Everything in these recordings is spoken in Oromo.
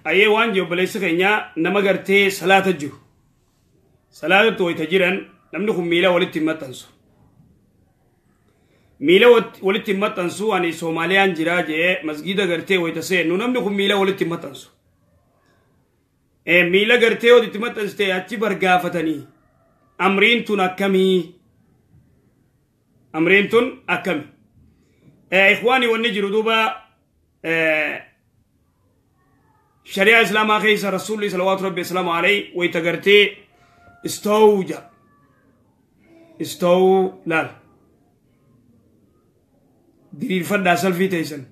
أيه وانجو بليس كينيا نمغرتي صلاة الجو صلاة توي تجيران نمنكم ميلا ولتمت تنسو ميلا ولتمت تنسو أني سوماليان جراجي مسجد غرتي ويتسي نو نمنكم ميلا ولتمت تنسو ميلا غرتي ولتمت تنسو أتي برغافتني أمرين تون أكمي أمرين تون أكمي إخواني ونجر دوبا شريعة إسلام أخيس رسول الله صلوات ربي السلام عليه ويتغرتي استوجا استو لال دير فدا سلفي تيسن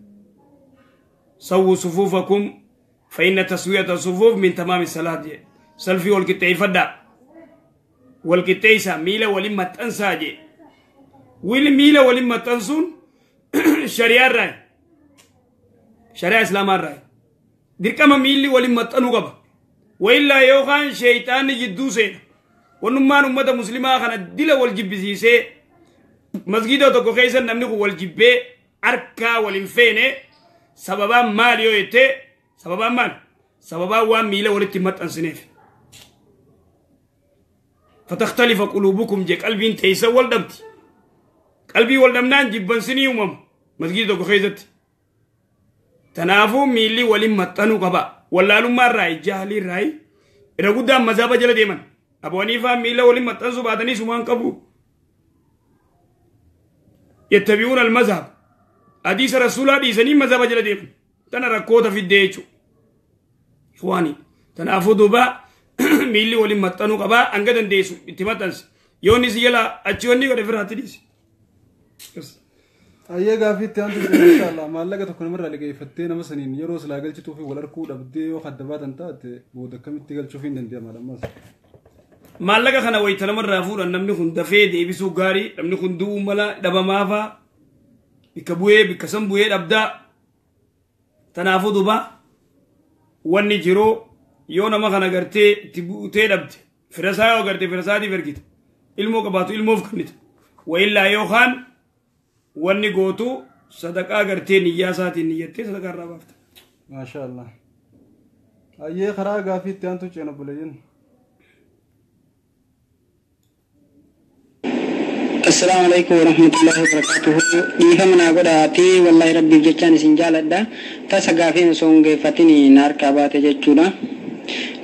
سووا صفوفكم فإن تسوية الصفوف من تمام الصلاة سلفي والكتاي فدا والكتايسا ميلا ولما تنسى جي والميلا ولما تنسون شريعة الرأي شريعة إسلام الرأي دير كما ميلي ولما تنوغب وإلا يوخان شيطان جدوسين ونمان أمة مسلمة خانا ديلا والجبسيسي مسجدة تكو خيسا نمنكو والجبه أركا والإنفين سببا مال يويته سببا مال سببا وان ميلا ولتمت أنسنيف فتختلف قلوبكم جي قلبين تيسا والدمتي قلبي والدمنان جبان سني أمم مسجدة تكو خيسا تنافو ميلي ولما تنوغبا ولا لما راي جاهلي راي رغودا مذهب جل ديمن ابو حنيفه ميلا ولما تنسو بعدني سمان قبو يتبعون المذهب حديث رسول الله حديثني مذهب جل ديمن تنا ركوتا في الديچو اخواني تنافو دوبا ميلي ولما تنوغبا انغدن ديسو اتمتنس يوني سيلا اچوني غد فرات ديس أيه قافي تانتو إن شاء الله ما لقى تكون مرة لقى يفتينا مثلاً يروس لاقل تشوفي ولا ركود أبدي وخدمات أنت بودا كم تيجي تشوفين دنديا مالا ما لقى خنا ويتنا مرة فور أن نمني خن دفيد يبيسو غاري نمني خن دو ملا دبا مافا بكبوه بكسم بوه أبدا تنافو دوبا واني جرو يونا ما خنا غرتي تبو تيربت فرسايا وغرتي فرسادي فرقيت علمو كباتو علمو فكنت وإلا يوخان واني قوتو صدقاء غرتي نياساتي نيتي صدقاء رابافت ما شاء الله أيه خرا قافي تانتو چينا بولين السلام عليكم ورحمة الله وبركاته يهمنا قداتي والله ربي جتاني سنجالة دا تاسا قافين سونغي فاتيني نار كاباتي جتشونا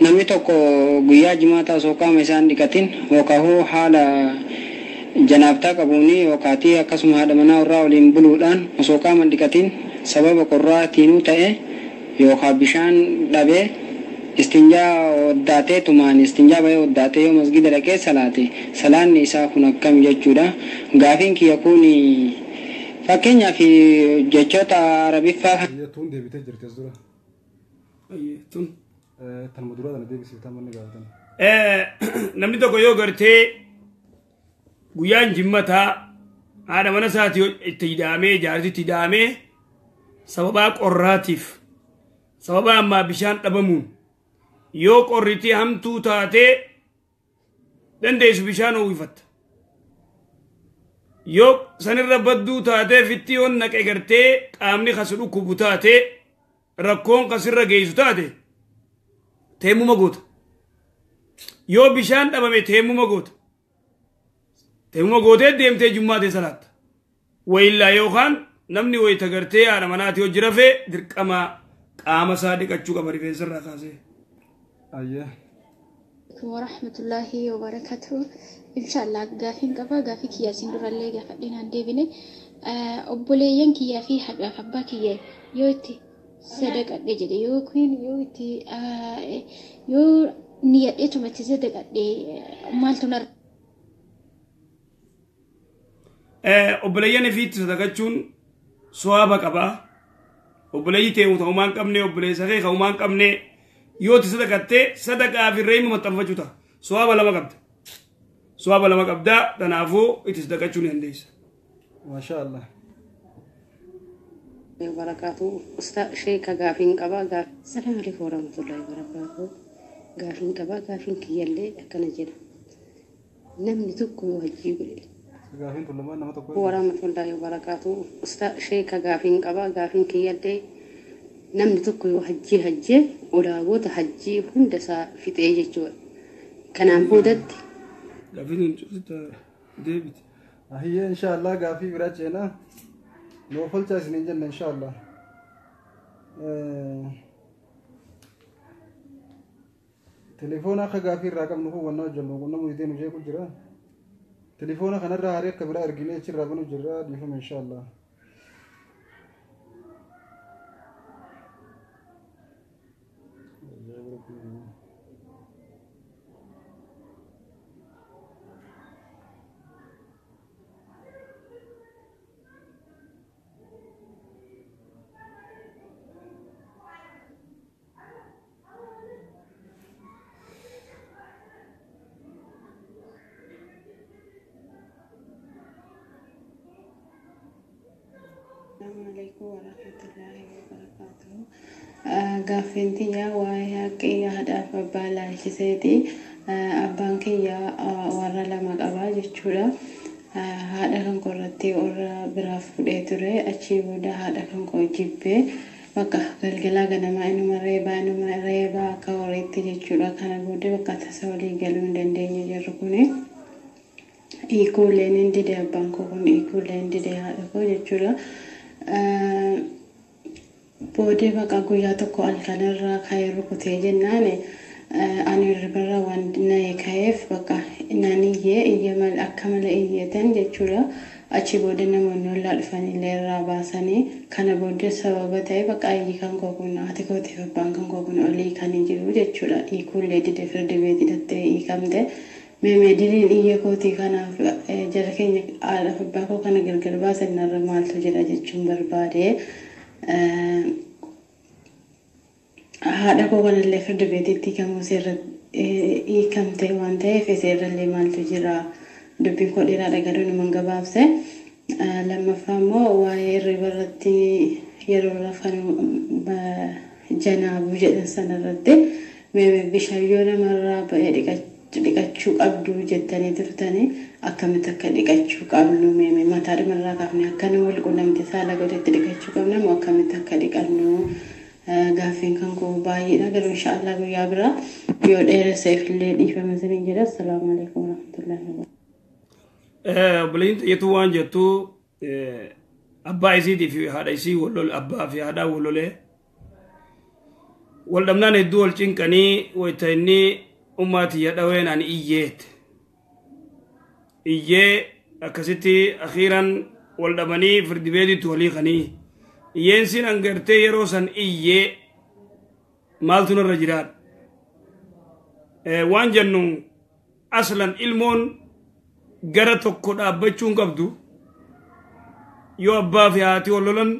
نمي توكو قيا جماعة سوكا ميسان ديكاتين وكاهو حالا جنابتا قبوني وكاتي أكسم هذا منا وراولين بلودان وسوكا من ديكاتين سبب قرى تينو تأي يوكا بشان دابي استنجا وداتي تمان استنجا بي وداتي يوم مسجد لكي سلان نساء كنا كم جتشودا غافين كي يكوني فكينيا في جتشوتا عربي فاها تون دي بيتي جرتي الزورة تون تنمدورة دانا دي بسي تامن نغالتان نمني توكو يو غرتي guyaan jimmataa haadha mana isaati itti hidhaamee jaarsi itti hidhaamee sababaa qorraatiif sababaa ammaa bishaan dhabamuun yoo qorritii hamtuu taatee dandeessu bishaan uwwifatta yoo sanirra badduu taatee fitti yoon naqe gartee qaamni kasu dhukkubu taatee rakkoon kasirra geessu taate teemmuma goota yoo bishaan dhabame teemmuma goota تيمو غوتي ديمتي جمعة صلاة وإلا يوخان نمني ويتغرتي على مناتي وجرفه دركما قام صادق أتشوك بريفين سر رخاسي أيه ورحمة الله وبركاته إن شاء الله غافين قفا غافي كيا سندر اللي غافدين هنديبيني أبوليين كيا في حقا حبا كيا يوتي صدق أدي يو كوين يوتي يو نيات إتو متي صدق أدي مالتو نر obboleeyyan ifiitti sadaqachuun so'aaba qabaa obboleeyyi ta'e ta'umaan qabne obboleessa kee ta'umaan qabne yooti sadaqattee sadaqaa fi reema maxxanfachuu ta'a so'aaba lama qabda tanaafuu itti sadaqachuu ni dandeessa. Masha Allah. Barakatu usta sheeka gaafin qaba gaaf salaam alaykum warahmatullahi wabarakatuh gaafin qaba gaafin kiyyalle akkana jedha namni tokko wajjii godhe gaafin tullamaan nama tokko warahmatullahi wabarakatuh usta sheeka gaafin qaba gaafin kiyyalle namni tokko yoo hajjii ulaagoota hajjii hunda isaa fixee jechuudha. Kanaan boodatti gaaffiin cufta deebiti. Ahiyya inshallah gaaffii biraa ceena. Noo folcha isiniin jenna inshallah. Telefoona akka gaaffii irraa qabnu kun wannaa hojjennu kun namu ittiin hojii kun jira. Telefoona kanarraa harii akka biraa erginee achirraa banu jirra dhiifama inshallah. Assalamualaikum warahmatullahi wabarakatuh. Gaaffiin tiyyaa waa'ee haqqii haadhaaf abbaa laalchiseeti. Abbaan kiyyaa warra lama qabaa jechuudha. Haadha kan korratti warra biraa fuudhee ture. Achii booda haadha kan koo jibbee bakka galgalaa ganamaa inuma reebaa akka horiitti jechuudha. Kana booda bakka tasa walii galuu hin dandeenye jirru kuni. Hiikuuleen hin dide abbaan koo kun hiikuuleen hin dide haadha koo jechuudha. Boodee baqa guyyaa tokko halkanirraa ka'ee rukutee jennaan ani irra waan na'ee ka'eef baqa iyye mal akka mala iyyeetan jechuudha. Achi booda namoonni ollaa dhufanillee irraa baasanii kana booda sababa ta'e baqa iyyi kan koo kun haati kootiif abbaan kan koo kun olii kan jiru jechuudha. Hiikuullee dide firdi beeti dhattee hiikamte. Meemediriin iyya kootii kanaaf jara keenya haadhaaf abbaa koo kana gargar baasan irra maaltu jira jechuun barbaade. Haadha koo kanallee firdi beetitti hiikamuu hiikamte waan ta'eef seerrallee maaltu jira dubbiin koo dheeraadha garuu numan gabaabse. Lammaffaa immoo waa'ee hirriba irratti yeroo rafan janaabuu jedhan sanarratti bishaan yoo namarraa ba'ee dhiqachuu qabdu jettanii turtanii akkamitti akka dhiqachuu qabnu mataa dhumarraa kaafne akka nu wal qunnamte saala godhetti dhiqachuu qabna moo akkamitti akka dhiqannu gaaffiin kan koo baay'eedha garuu inshaallah guyyaa biraa yoo dheeresseef illee dhiifama isiniin jedha. Assalaamu alaikum warahmatullahi wabarakatuh. Buleen xiyyeetu waan jettu abbaa isiitii fi haadha isii abbaa fi haadhaa walolee wal dhabnaan hedduu wal cinqanii wayita inni ummati yadaween ani iyyee akkasitti akhiran wal dhabanii firdibeeditti walii qanii iyyeen sin angartee yeroo san iyyee maaltu narra jiraadha waan jennu aslan ilmoon gara tokko dhaabbachuun qabdu yoo abbaa fi haati wal lolan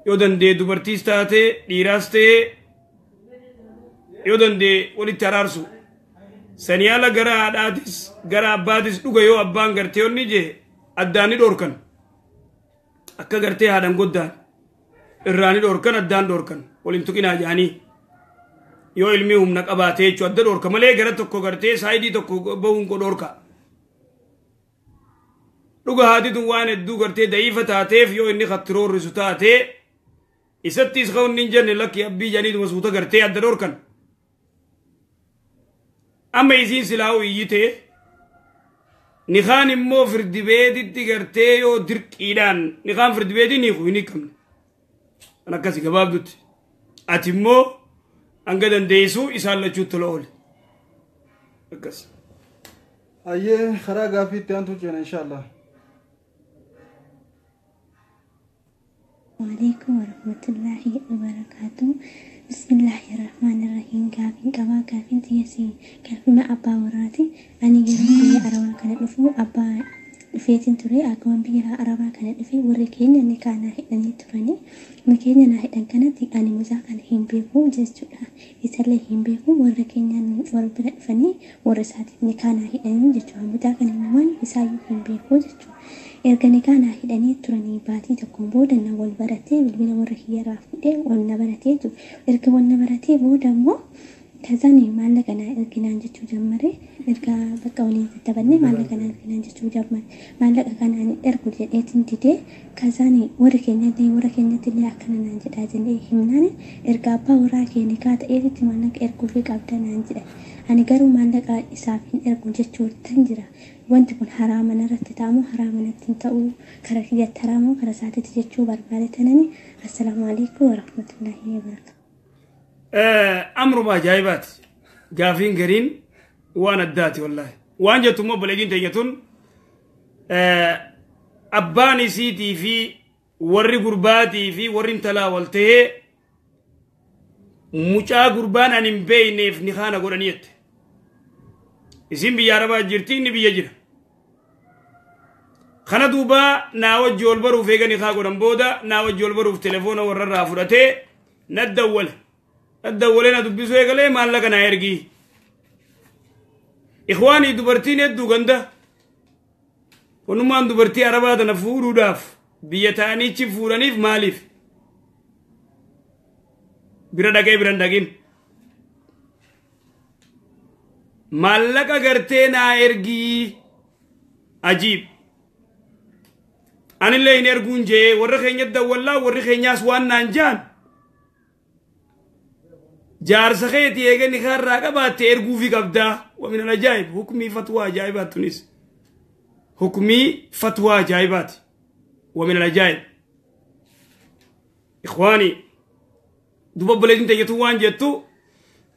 yoo dandee dubartiis taate dhiiraas ta'e yoo dandee walitti araarsu saniyaala gara haadhaatis gara abbaatis dhuga yoo abbaan gartee onni jee addaani dhorkan akka gartee haadhan goddaan irraani dhorkan addaan dhorkan waliin tuqinaa jaanii yoo ilmi humna qabaatee jechuu adda dhorka malee gara tokko gartee saayidii tokko bahuun ko dhorka dhuga haatitun waan hedduu gartee da'iifa taateef yoo inni kattiroorrisu taatee isattis ka'uun hin jenne lakki abbii janiituma suuta gartee adda dhorkan amma isiin silaa'u iyyitee nikaan immoo firdibeetitti gartee yoo dirqiidhaan nikaan firdibeetii niiku hin hiikamne kan akkasi gabaabdutti ati immoo hanga dandeessu isaan lachuutti tola oole akkas. Ayyee karaa gaaffii itti aantu ceena inshaallah. Waalaikum warahmatullahi wabarakatuh. Bismillahirrahmanirrahim. Gaaffiin qabaa gaaffiin tiyyasii gaaffii abbaa warraati. Ani yeroo biyya arabaa kana dhufu abbaa dhufeetiin ture akkuma biyya arabaa kana dhufe warri keenya ni kaanaa hidhanii turani. Ni keenya naa hidhan kanatti ani mucaa kana hin beeku jechuudha. Isallee hin beeku warra keenya warra bira dhufanii warra isaatiif ni kaanaa hidhanii jechuudha. Mucaa kana waan isaayyuu hin beeku jechuudha. Erga ni kaanaa hidhanii turanii baatii tokkoon booda na wal baratee bilbila warra hiyyaraa fuudhee wal na baratee jiru. Erga wal na baratee booda immoo Kazani maallaqa naa erginaan jechuu jammare erga bakka waliin tattabanne maallaqa naa erginaan jechuu jammare maallaqa kanaan ergu jedheetiin didee kazani warra keenyatti illee akkana naan jedhaa jennee himnaan erga abbaa warraa keenya kaa ta'eetti maallaqa erguu fi qabda naan jedha ani garuu maallaqa isaaf hin ergu jechuu tan jira wanti kun haraama narratti ta'amu haraama natti ta'uu kara kiyyatti haraamoo kara isaatiitti jechuu barbaade tanani assalaamu alaykum wa rahmatullahi wa barakatuh. أمر ما جايبات جافين قرين وانا الداتي والله وان جتم مبلغين تيجتون أباني سيتي في وري قرباتي في وري تلاولته مچا قربان أن بينف نخانا قرانيت اسم بياربا جرتين نبي يجر خنا دوبا ناوج جولبرو فيغا نخا قران بودا ناوج جولبرو في تلفون ورر رافرته ندول الدولين دبسوا يقولي ما لك أنا يرجي إخواني دبرتين يدو غندا ونمان دبرتي عربات نفور وداف بيتاني تشفوراني في ماليف برنداكين ما لك غرتينا يرجي عجيب أنا اللي ينرجون جي ورخين يدو والله ورخين ياس وان نانجان جار سخيتي يجني خارا كبات إرجو في قبضة ومن العجائب حكمي فتوى جايبات تونس حكمي فتوى جايبات ومن العجائب إخواني دوبا بلدين تيجتوان جتو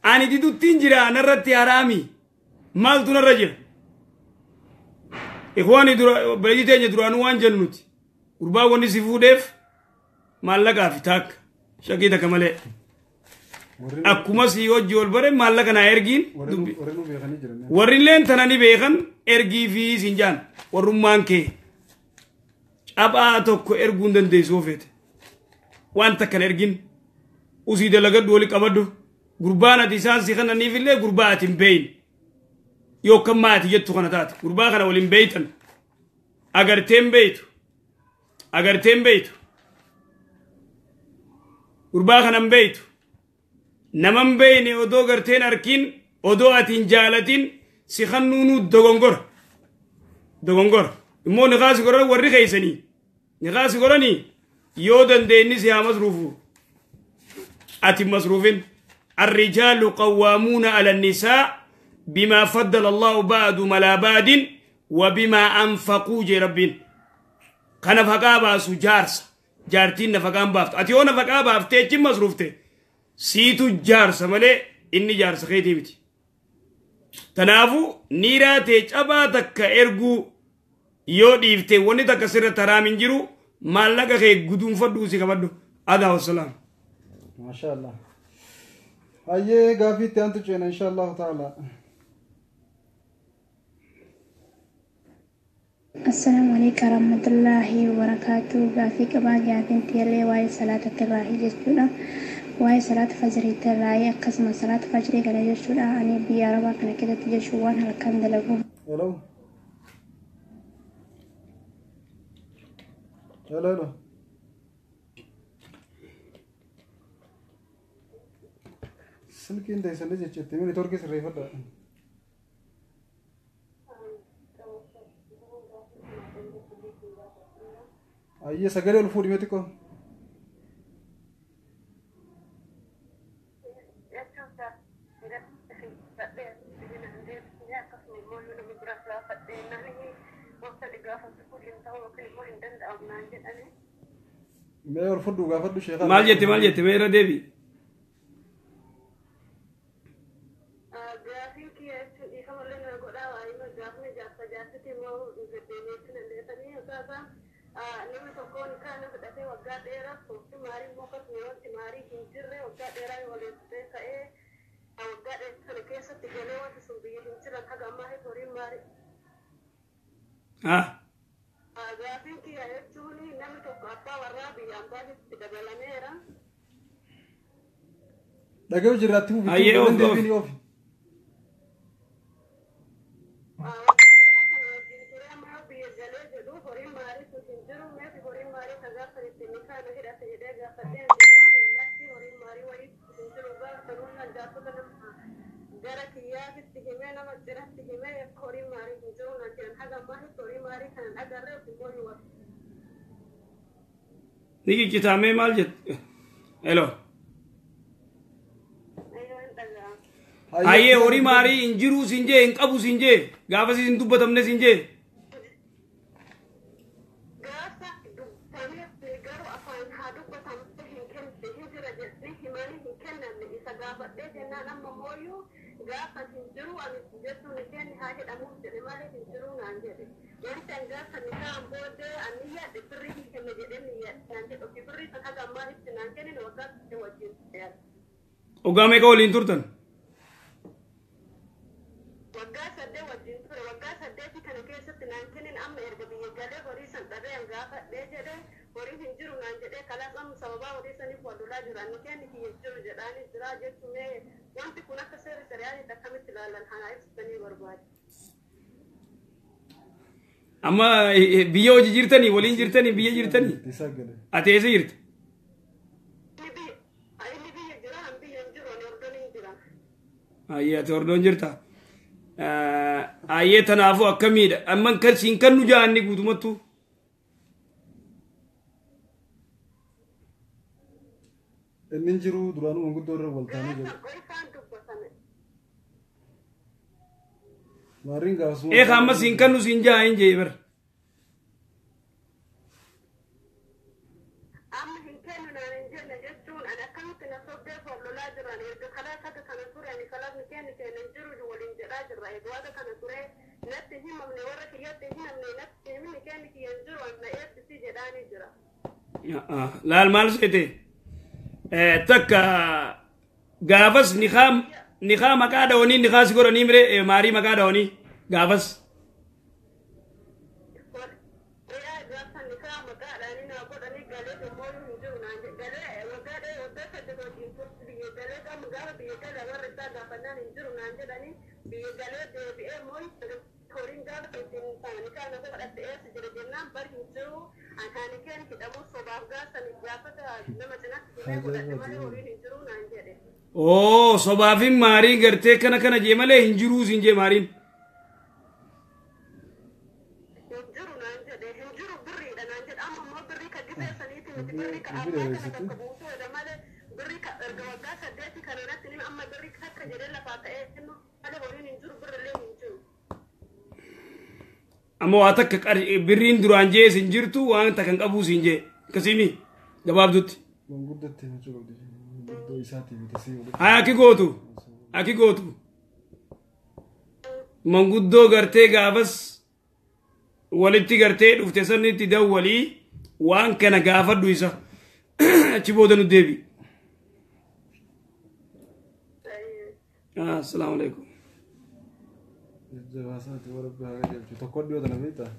أنا ديدو تنجرا نرتي حرامي مال تون الرجل إخواني بلدين تيجي درانوان جنوتي وربا وني سيفودف مال لقى في تاك شكيتا كمالي akkuma si hojii ol bare maallaqa na ergiin warri leen tanani beekan ergii fi sinjaan warrummaan kee cabaa tokko erguun dandeessoo feete waan takkan ergin usii dalagadhu wali qabadhu gurbaan ati isaan si kananiif illee gurbaa ati hin beeyin yookaan maati jettu kana taate gurbaa kana waliin beeytan agarteen beeytu gurbaa kanan beeytu naman beeyne odoo garteen arkin odoo atiin jaalatin si kannuunu dogongora immoo niqaasi godhan warri keeysanii niqaasi godhanii yoo dandeenyi si haa masruufu ati masruufin الرجال قوامون على النساء بما فضل الله بعضهم على بعض وبما أنفقوا جربين كان فقا باسو جارتين نفقان بافت أتيو نفقا بافتي جم مصروفتي سيتو جارسة ملي إني جارسة خيتي بتي تنافو نيراتي جابا تكا إرغو يو ديفتي وني تكا سر ترامين جيرو مالك خي قدوم فردوسي كبدو هذا هو السلام ما شاء الله هاي قافي تانتو جينا إن شاء الله تعالى السلام عليكم ورحمة الله وبركاته قافي كمان جاتين تيلي واي صلاة التراحي جسونا واي صلاة فجر التراحي قسم صلاة فجر كلا جسونا أني بيا ربا كنا كده تجشوان هلكان دلقوم هلو سلكين ده سنة جت تمين توركي سريفة ده أيه سجل الفوري متكو ما يرفضوا قافدوا شيخ مال جت ما يرى دبي دقيقة جراتي مو أيه أوف niki kitame mal jet hello aye hori mari injiru sinje inqabu sinje gaafasi sin dubbatamne sinje ogame ko lin turtan amma biyo jirtani walin jirtani biyo jirtani ate ese jirta aye ate ordon jirta aye tanafu akkamida amman kar sin kannu jaanni gutumattu inni jiru duranu manguddo irra waltaanii jiru marin gaasuma khamma sin kannu sin jaan jeeber laal maal seete takka gaafas nikaa maqaa dhawanii nikaa si godhanii mire maarii maqaa dhawanii gaafas oh sobaafin maarii gartee kana jee malee hin jiruu sin jee maariin amma waa takka birriin duraan jee sin jirtu waan takkan qabuu sin jee kasimi gabaabdutti manguddatti hin jiru guddoo isaati bitasii haa aki gootu manguddoo gartee gaafas walitti gartee dhufte sannitti dawwalii waan kana gaafadhu isa achi booda nu deebi assalaamu alaykum jawaasati warabbi haga jalchu tokko dhiyoo tana beektaa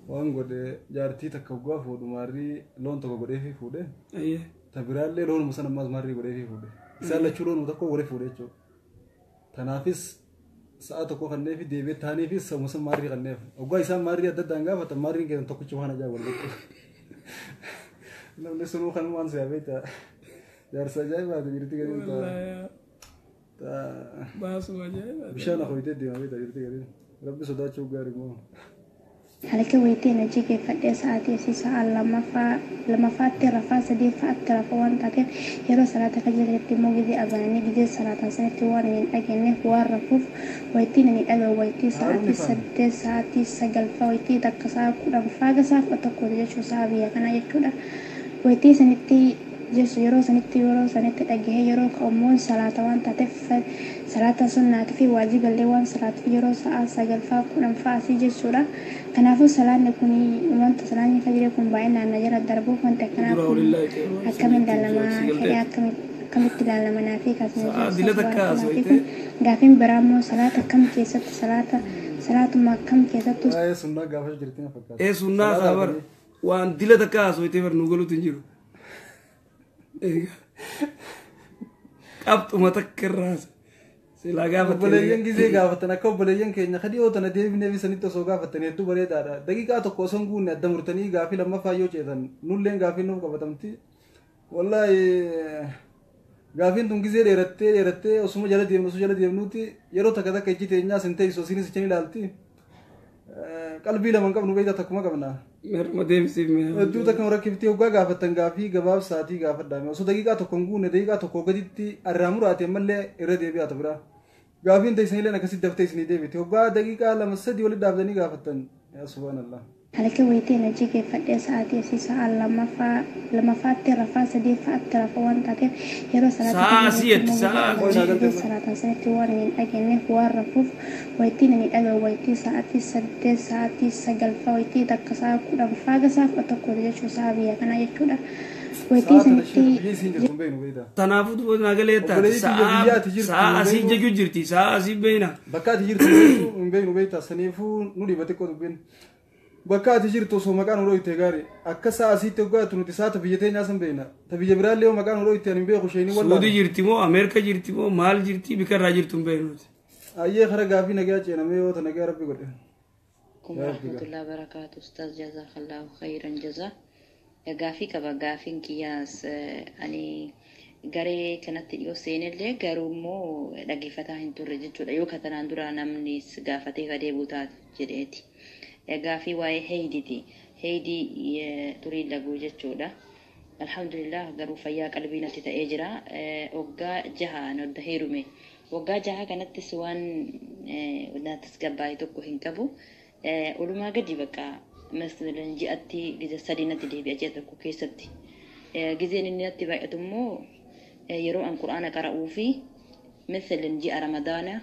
waan godhe jaartii takka waggaa fuudhu maarrii loon tokko godheefii fuudhe ta biraallee loon musan ammaas maarrii godheefii fuudhe isaan lachuu loon tokko godhee fuudhe jechuudha tanaafis sa'a tokko kanneefi deebi'ee taaniifis musan maarrii kanneef waggaa isaan maarrii adda addaan gaafatan maarriin keessan tokkicha waan ajaa'iba wal godhu namni sunuu kan waan siyaa beektaa jaarsa ajaa'ibaati jirti gadiin ta'a baasuma ajaa'iba bishaan akoyitee deemaa beektaa jirti gadiin rabbi sodaachuu gaarii moo halka wayteen ajige fadhee sa'aatii fi sa'a lamaffaatti rafaa sadeeffaatti rafa waan taateef yeroo salaata kajireetti immoo gidee azaanii gidee salaataa sanitti waan hin dhageenyeef waan rafuuf waytiin ani dhagahu waytii sa'aatii 8 sa'aatii 9 waytii takka sa'a 10 faaga sa'a 11 jechuu sa'a biyya kana jechuudha waytii sanitti jesu yeroo sanitti dhagahee yeroo ka'ummoon salaata waan taateef salaata sunnaati fi waajiballee waan salaatiif yeroo sa'a 9 10 asii jechuudha kanaafuu salaanni kun wanta salaanni fajiree kun baay'inaan na jala darbuuf wanta kanaaf akkamiin ilaalamaa fedhee akkamitti ilaalamanaa fi gaafiin biraa immoo salaata akkam keessatti salaatuma akkam keessattu sunnaa gaafa jirtiin fakkaata sunnaa kaabar waan dila takka haasofitee bar nu galuutu hin jiru qabxuma takka irraasa sila gaafa obboleeyyan gizee gaafatan akka obboleeyyan keenya kadhiyoo tana deebinee bisanitti osoo gaafatan hedduu bareedaadha daqiiqaa tokko osoo hin guunne adda murtanii gaafii lammaffaa yoo ceetan nulleen gaafii nuuf qabatamti wallaahi gaafin tun gizee dheerattee osuma jala deemnuuti yeroo takka takka ijji teenyaa sintee isoo sinis ijjan ilaalti qalbii lama qabnu beeyta takkuma qabna merma deebisiif hedduu takka rakkiftii hoggaa gaafattan gaafii gabaaf saatii gaafadhaame osoo daqiiqaa tokko hin guunne daqiiqaa tokko gaditti arraa muraate ammallee irra deebi'aata biraa gaafin teessanillee akkasitti daftee isinii deebite hoggaa daqiiqaa lama sadii walitti dhaabdanii gaafattan yaa subhaanallah halkan waytii na jige fadhee sa'aatii si sa'a lamaffaatti rafaa sadii fa'aatti rafa waan taateef yeroo salaataa sanatti waan hin dhageenyeef waan rafuuf waytii na miidhaga waytii sa'aatii 8 sa'aatii 9 fa waytii takka sa'a 10 faaga sa'a 11 jechuu sa'a biyya kanaa jechuudha. Waytii sanatti tanaafuu dubbatu nagaleetta sa'a asii jechuu jirti sa'a asii beeyna bakka ati jirtu hin beeynu beeyta saniifuu nu dhibate qotu beeyna. Bakka ati jirtu osoo maqaan hodhoo itti gaari akka sa'a asiitti hoggaatu nuti sa'a biyya teenyaa san beeyna ta biyya biraallee yoo maqaan hodhoo itti ani beeku isheenii wallaan Suudii jirti moo Ameerika jirti moo maal jirti bika irraa jirtu hin beeknuti ayyee kara gaafii nagaa ceenamee yoo ta nagaa rabbi godhe warahmatullahi wabarakatuh ustaz jazakallahu khairan jaza gaafii qaba gaafiin kiyyaas ani garee kanatti dhiyoo seenillee garuu immoo dhaggeeffataa hin turre jechuudha yoo katanaan dura namni gaafatee kadeebuu taate jedheeti gaafii waa'ee heyditi heydii turii laguu jechuudha alhamdulillah garuu fayyaa qalbii natti ta'ee jira waggaa 6 nodda heerume waggaa 6 kanattis waan nattis gabbaa'ee tokko hin qabu olumaa gadi bakka masalan ji'atti giza 3 natti deebi'a ji'a tokko keessatti gizeen inni natti baay'atu immoo yeroo an qur'aana qara'uu fi masalan ji'a ramadaana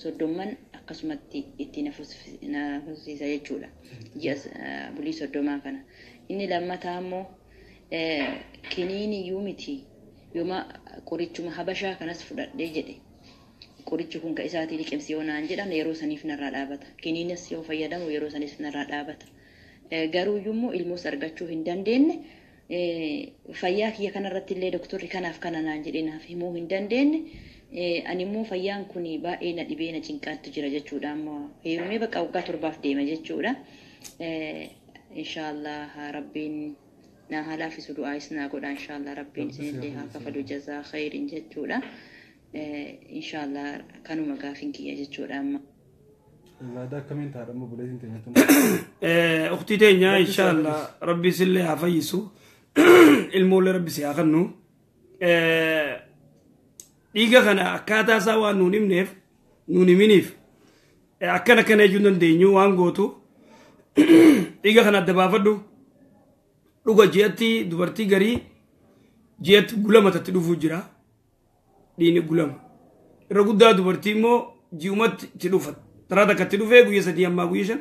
soddomman akkasumatti itti nafsiisa jechuudha ji'a bulii soddomaa kana inni lammataa immoo kiniini iyyuu miti yooma qorichuma habashaa kanas fudhadhee jedhe qorichi kun ka isaatii liqimsi yoo naan jedhan yeroo saniif narraa dhaabata kiniinis yoo fayyadamu yeroo saniif narraa dhaabata garuu iyyuu ilmoos argachuu hin dandeenye fayyaa kiyya kanarratti illee doktorri kanaaf kana naan jedhe naaf himuu hin dandeenye ani immoo fayyaan kun baay'ee na dhibee na cinqaatti jira jechuudha amma heerumee bakka waggaa 7 deema jechuudha inshallah rabbiin na halaafisu du'aa isnaa godha inshallah rabbiin isinillee haa kafalu jazaa khairin jechuudha inshallah kanuma gaafiin kiyya jechuudha amma Lada kamiin taadhamu buleetiin teenya ukhtii teenya inshallah rabbi sillee haa fayyisu ilmoolee rabbi si haa kennu dhiiga kana akkaataa isaa waan nuun himneef nuun himiniif akkana kana jechuun dandeenyu waan gootu dhiiga kana adda baafadhu dhuga ji'atti dubartii garii ji'atti gulama tatti dhufuu jira dhiini gulama irra guddaa dubartii immoo ji'umatti itti dhufat taraa takkatti dhufee guyya 3 ammaa guyya 5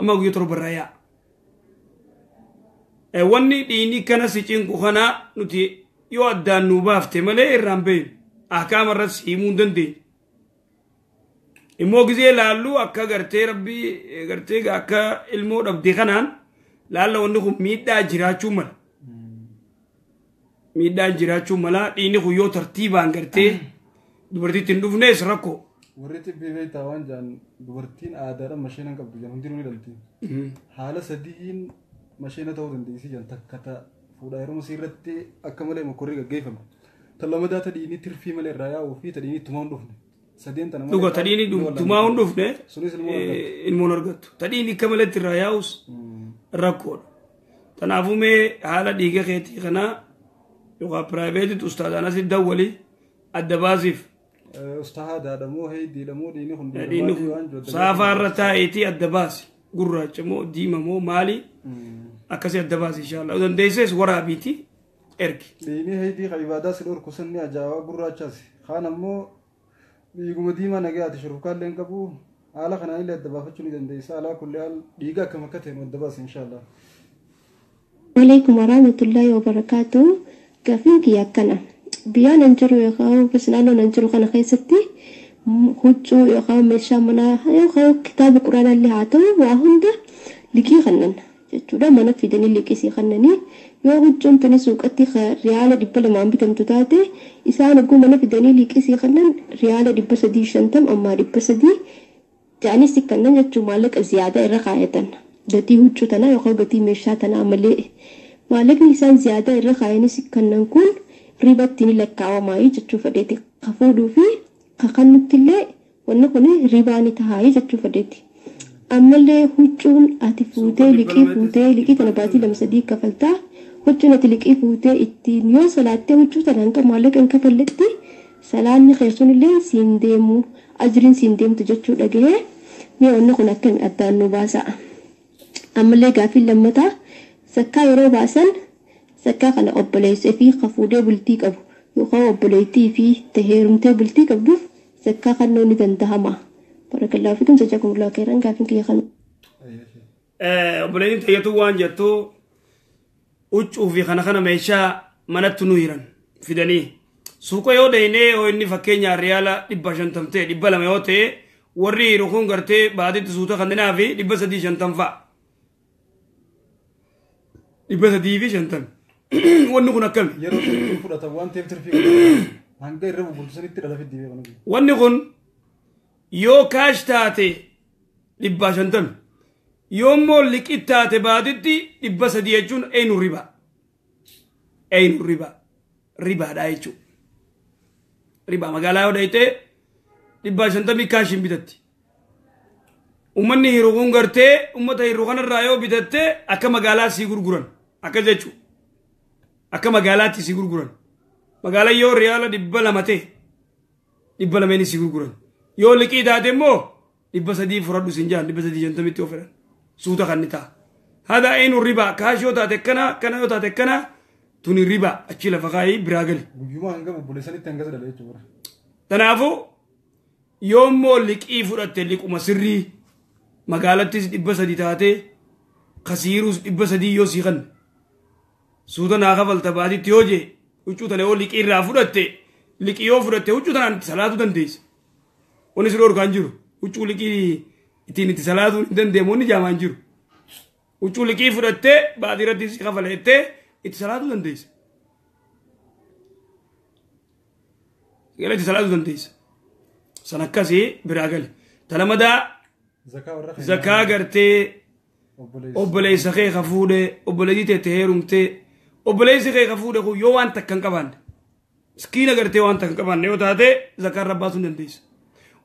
ammaa guyya 7 irraa yaa'a wanni dhiini kana si cinqu kana nuti yoo addaan nuu baafte malee irraan beeynu ahkaama irratti himuu hin dandeenye immoo gizee laallu akka gartee rabbii gartee akka ilmoo dhabde kanaan laalla wanni kun miidhaa jiraachuu mala miidhaa jiraachuu mala dhiini kun yoo tartiibaan gartee dubartiitti hin dhufnees rakkoo warri tibbii beektaa waan jaan dubartiin aadaadhaan masheenan qabdu jan hundinuu ni dhalti haala sadiin masheena ta'uu dandeessi jan takka fuudhaa yeroo irratti akka malee mokorrii gaggeeffame tallamada tadhiini tirfii malee irraa yaa'uu fi tadhiini tumaa hin dhufne sadeen tana dhuga tadhiini tumaa hin dhufne ilmoon argattu tadhiini akka maleetti irraa yaa'us rakkoodha kanaafuu mee haala dhiiga keetii kanaa yookaan piraayiveetitti ustaadhaan asitti dawwalii adda baasiif ustaadaadha moo heeydiidha moo dhiini kun saafaarra taa'eetii adda baasi gurraacha moo diima moo maali akkasii adda baasi inshallah dandeessees waraabiiti ergi dhiini heeydii ka ibaadaa si dhorku sanni ajaa'aa gurraachaas kaan ammoo dhiiguma diimaa nagayaati shurufkaallee hin qabu haala kanaan illee adda baafachuu ni dandeessa alaa kullee haal dhiiga akkam akka ta'e adda baasi inshallah Waalaikum warahmatullahi wabarakatuh gaafiin kiyya akkana biyaan an jiru yookaan naannoo an jiru kana keessatti huccuu yookaan meeshaa manaa yookaan kitaaba quraanaallee haa ta'u waa hunda liqii kannan jechuudha mana fidanii liqisii kannanii yoo huccuun tuni suuqatti riyaala 200 bitamtu taate isaan oguu mana fidanii liqisii kannan riyaala 350 amma 300 jaanis kannan jechuun maallaqa ziyaadaa irra kaayatan gatii huccuu tanaa yookaan gatii meeshaa tanaa malee maallaqni isaan ziyaadaa irra kaayanis kannan kun ribatti ni lakkaawamaayi jechuu fedheeti ka fuudhuu fi ka kannutti illee wanni kun ribaa ni tahaayi jechuu fedheeti. Ammallee huccuun ati fuutee liqii tana baatii 2-3 kafaltaa huccuun ati liqii fuutee ittiin yoo salaattee huccuu tanaan qabu maallaqa hin kafalletti salaanni keessuun illee siin deemu ajriin siin deemtu jechuu dhagahee mee wanni kun akkami addaan nu baasa. Ammallee gaafiin lammataa zakkaa yeroo baasan zakkaa kana obboleessee fi kafuudhee bultii qabu yookaan obboleettii fi taheerumtee bultii qabduuf zakkaa kannoo ni dandahama. Barakallahu fikum jazakumullahu khairan gaafin kiyya kan. Obboleettiin tayyatu waan jettu huccuu fi kana meeshaa manatti nu hiran fidanii suuqa yoo deynee yoo inni fakkeenyaa riyaala 550 ta'e 200 yoo ta'e warri hiru kun gartee baaditti suuta kanneenaa fi 350 fa'a. 350 wanni kun akkami yeroo fudhatan waan ta'eef tirfii hanga irra bultusanitti dhala fidii beekanu wanni kun yoo kaash taate 550 yoo immoo liqii taate baaditti 300 jechuun eenyu ribaadha jechuudha ribaa magaalaa yoo dhayte 550 kaashiin bitatti ummanni hiru kun gartee ummata hiru kanarraa yoo bitatte akka magaalaa sii gurguran akka jechuudha akka magaalaatti sii gurguran magaalaa yoo riyaala 200 ta'e 200 sii gurguran yoo liqii taate immoo 300 fudhadhu siin jaan 350 yoo fedhan suuta kan ni ta'a hada eenyu ribaa kaash yoo taate kana yoo taate kana tuni ribaa achi lafa kaayii biraa gali guyyuma hanga bubbuleessanitti hanga sadala jechuudha kanaafuu yoo immoo liqii fudhatte liquma sirrii magaalattis 300 taate kasiirus 300 yoo sii kan suuta naa kafalta baatitti yoo jee huccuu tana yoo liqii irraa fudhatte liqii yoo fudhatte huccuu tanaan salaatu dandeessa wanni si dhorkaan jiru huccuu liqii ittiin itti salaatu hin dandeemu wanni jaamaan jiru huccuu liqii fudhatte baatii irratti si kafaleette itti salaatu dandeessa itti salaatu dandeessa san akkasii biraa gale tana madaa zakaa gartee obboleessa kee ka fuudhe obboleettii teette heerumtee obboleessi kee ka fuudhe kun yoo waan takka hin qabaanne miskiina gartee waan takka hin qabaanne yoo taate zakaa irra baasuu hin dandeessa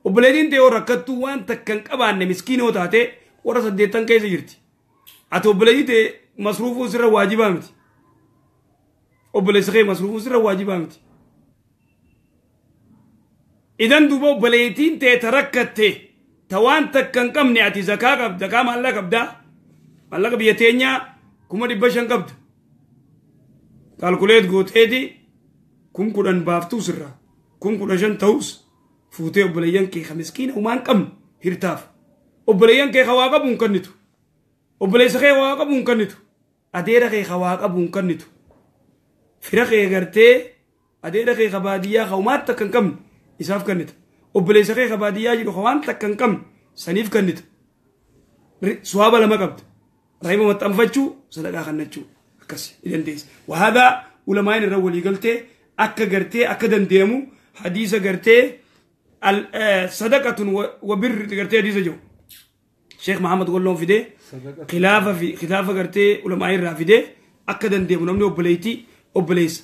obboleettiin tee yoo rakkattuu waan takka hin qabaanne miskiina yoo taate warra 8 keessa jirti ati obboleettii tee masruufuu sirra waajibaa miti obboleessa kee masruufuu sirra waajibaa miti idan duuba obboleettiin tee ta rakkatte ta waan takka hin qabne ati zakaa qabda zakaa maallaqa qabdaa maallaqa biyya teenyaa 500 qabda kalkuleet gooteeti 10,000 baaftuu sirra 15,000 ta'us fuutee obboleeyyan kee ka miskiina umaan qabnu hirtaaf obboleeyyan kee ka waa qabu hin kennitu obboleessa kee waa qabu hin kennitu adeera kee ka waa qabu hin kennitu fira kee gartee adeera kee ka baadiyyaa ka umaat takka hin qabne isaaf kennita obboleessa kee ka baadiyyaa jiru ka waan takka hin qabne saniif kennita suwaaba lama qabda rahima maxxanfachuu sadaqaa kennachuu akkasi ni dandeessa wahaadaa ulamaan irra walii galtee akka gartee akka dandeemu hadiisa gartee صدقة وبر قرتي هذه زجو شيخ محمد قول لهم في ده خلافة قرتي علماء الرافدة أكدن ده منهم أبليتي أبليس